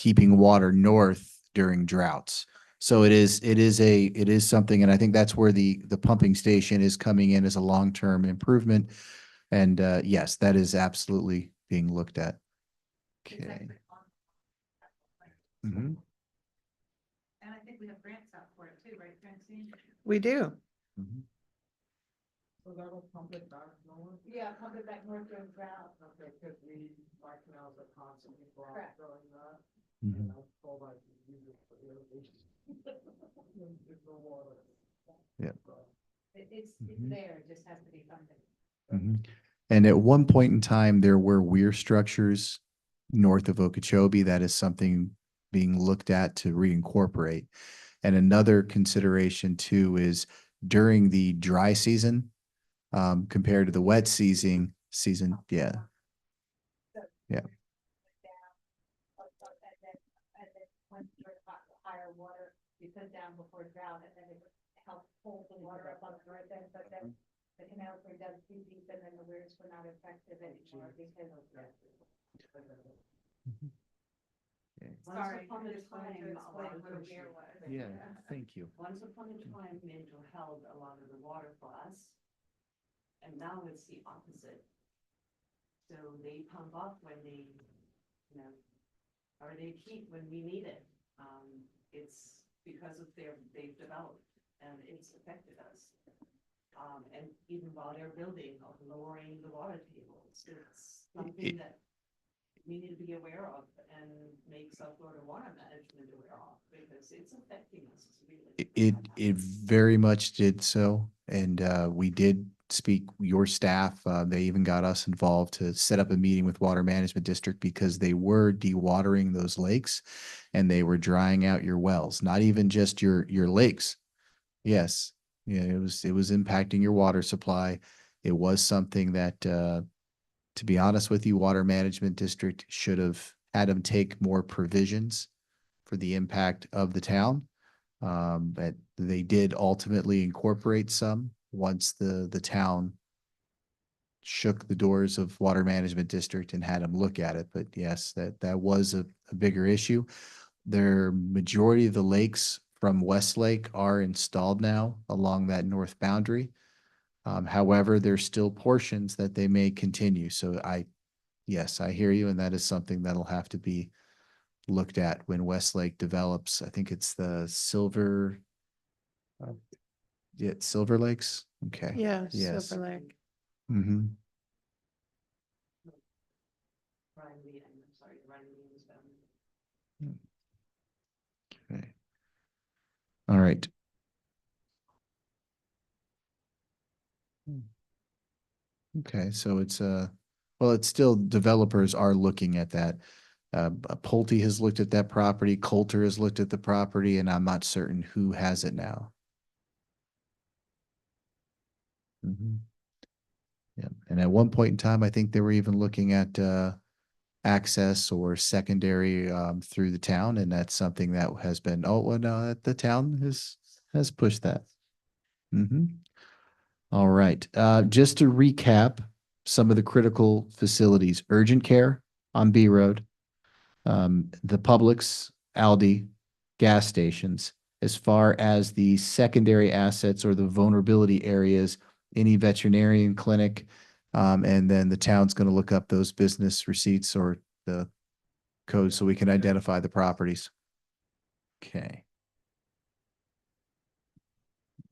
water north during droughts. So it is something, and I think that's where the pumping station is coming in as a long-term improvement. And yes, that is absolutely being looked at. Okay. Mhm. And I think we have grants out for it too, right, Francine? We do. Mhm. So that'll pump it back north. Yeah, pump it back north during drought. Okay, because my canals are constantly Correct. blocked during that. Mhm. And I told I could use it for irrigation. It's the water. Yeah. It's Mhm. there, it just has to be funded. Mhm. And at one point in time, there were weir structures north of Okeechobee. That is something being looked at to reincorporate. And another consideration too is during the dry season, compared to the wet season, yeah. Yeah. And then once you're about the higher water, you put down before drought, and then it helps pull the water up on the north end, but then the canals were dug too deep, and then the weirs were not effective anymore because of that. Sorry, upon a time, a lot of the weir was. Yeah, thank you. Once upon a time, Major held a lot of the water for us. And now it's the opposite. So they pump up when they, or they keep when we need it. It's because of they've developed and it's affected us. And even while they're building or lowering the water tables, it's something that. we need to be aware of and make South Florida Water Management aware of, because it's affecting us really. It very much did so. And we did speak, your staff, they even got us involved to set up a meeting with Water Management District because they were dewatering those lakes and they were drying out your wells, not even just your lakes. Yes, yeah, it was impacting your water supply. It was something that, to be honest with you, Water Management District should have had them take more provisions for the impact of the town. But they did ultimately incorporate some once the town shook the doors of Water Management District and had them look at it. But yes, that was a bigger issue. Their majority of the lakes from Westlake are installed now along that north boundary. However, there's still portions that they may continue. So yes, I hear you. And that is something that'll have to be looked at when Westlake develops. I think it's the Silver Lakes. Okay. Yeah, Yes. Silver Lake. Mm-hmm. Ryan Lee, I'm sorry, Ryan Lee was down. Okay. All right. Okay, so it's well, it's still, developers are looking at that. Pulte has looked at that property, Coulter has looked at the property, and I'm not certain who has it now. Mhm. Yeah, and at one point in time, I think they were even looking at access or secondary through the town, and that's something that has been, oh, well, no, the town has pushed that. Mm-hmm. All right, just to recap some of the critical facilities: urgent care on B Road, the Publix, Aldi, gas stations. As far as the secondary assets or the vulnerability areas, any veterinarian clinic, and then the town's going to look up those business receipts or the code so we can identify the properties. Okay.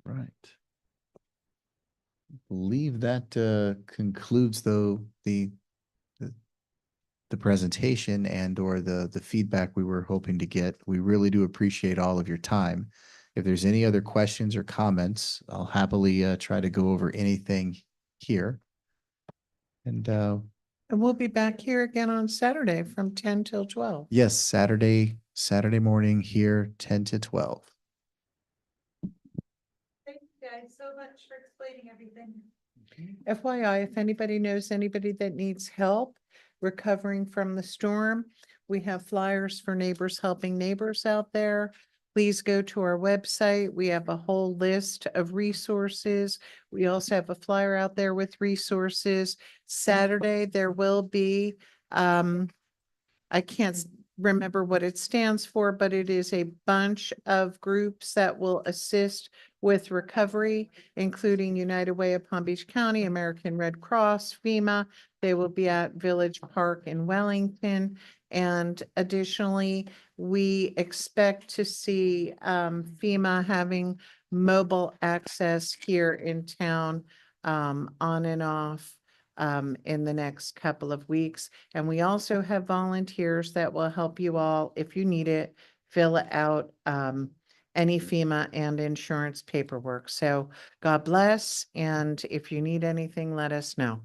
Right. Believe that concludes the presentation and or the feedback we were hoping to get. We really do appreciate all of your time. If there's any other questions or comments, I'll happily try to go over anything here. And we'll be back here again on Saturday from 10 till 12. yes, Saturday morning here, 10 to 12. Thank you guys so much for explaining everything. FYI, if anybody knows anybody that needs help recovering from the storm, we have flyers for Neighbors Helping Neighbors out there. Please go to our website. We have a whole list of resources. We also have a flyer out there with resources. Saturday, there will be, I can't remember what it stands for, but it is a bunch of groups that will assist with recovery, including United Way of Palm Beach County, American Red Cross, FEMA. They will be at Village Park in Wellington. And additionally, we expect to see FEMA having mobile access here in town on and off in the next couple of weeks. And we also have volunteers that will help you all, if you need it, fill out any FEMA and insurance paperwork. So God bless. And if you need anything, let us know.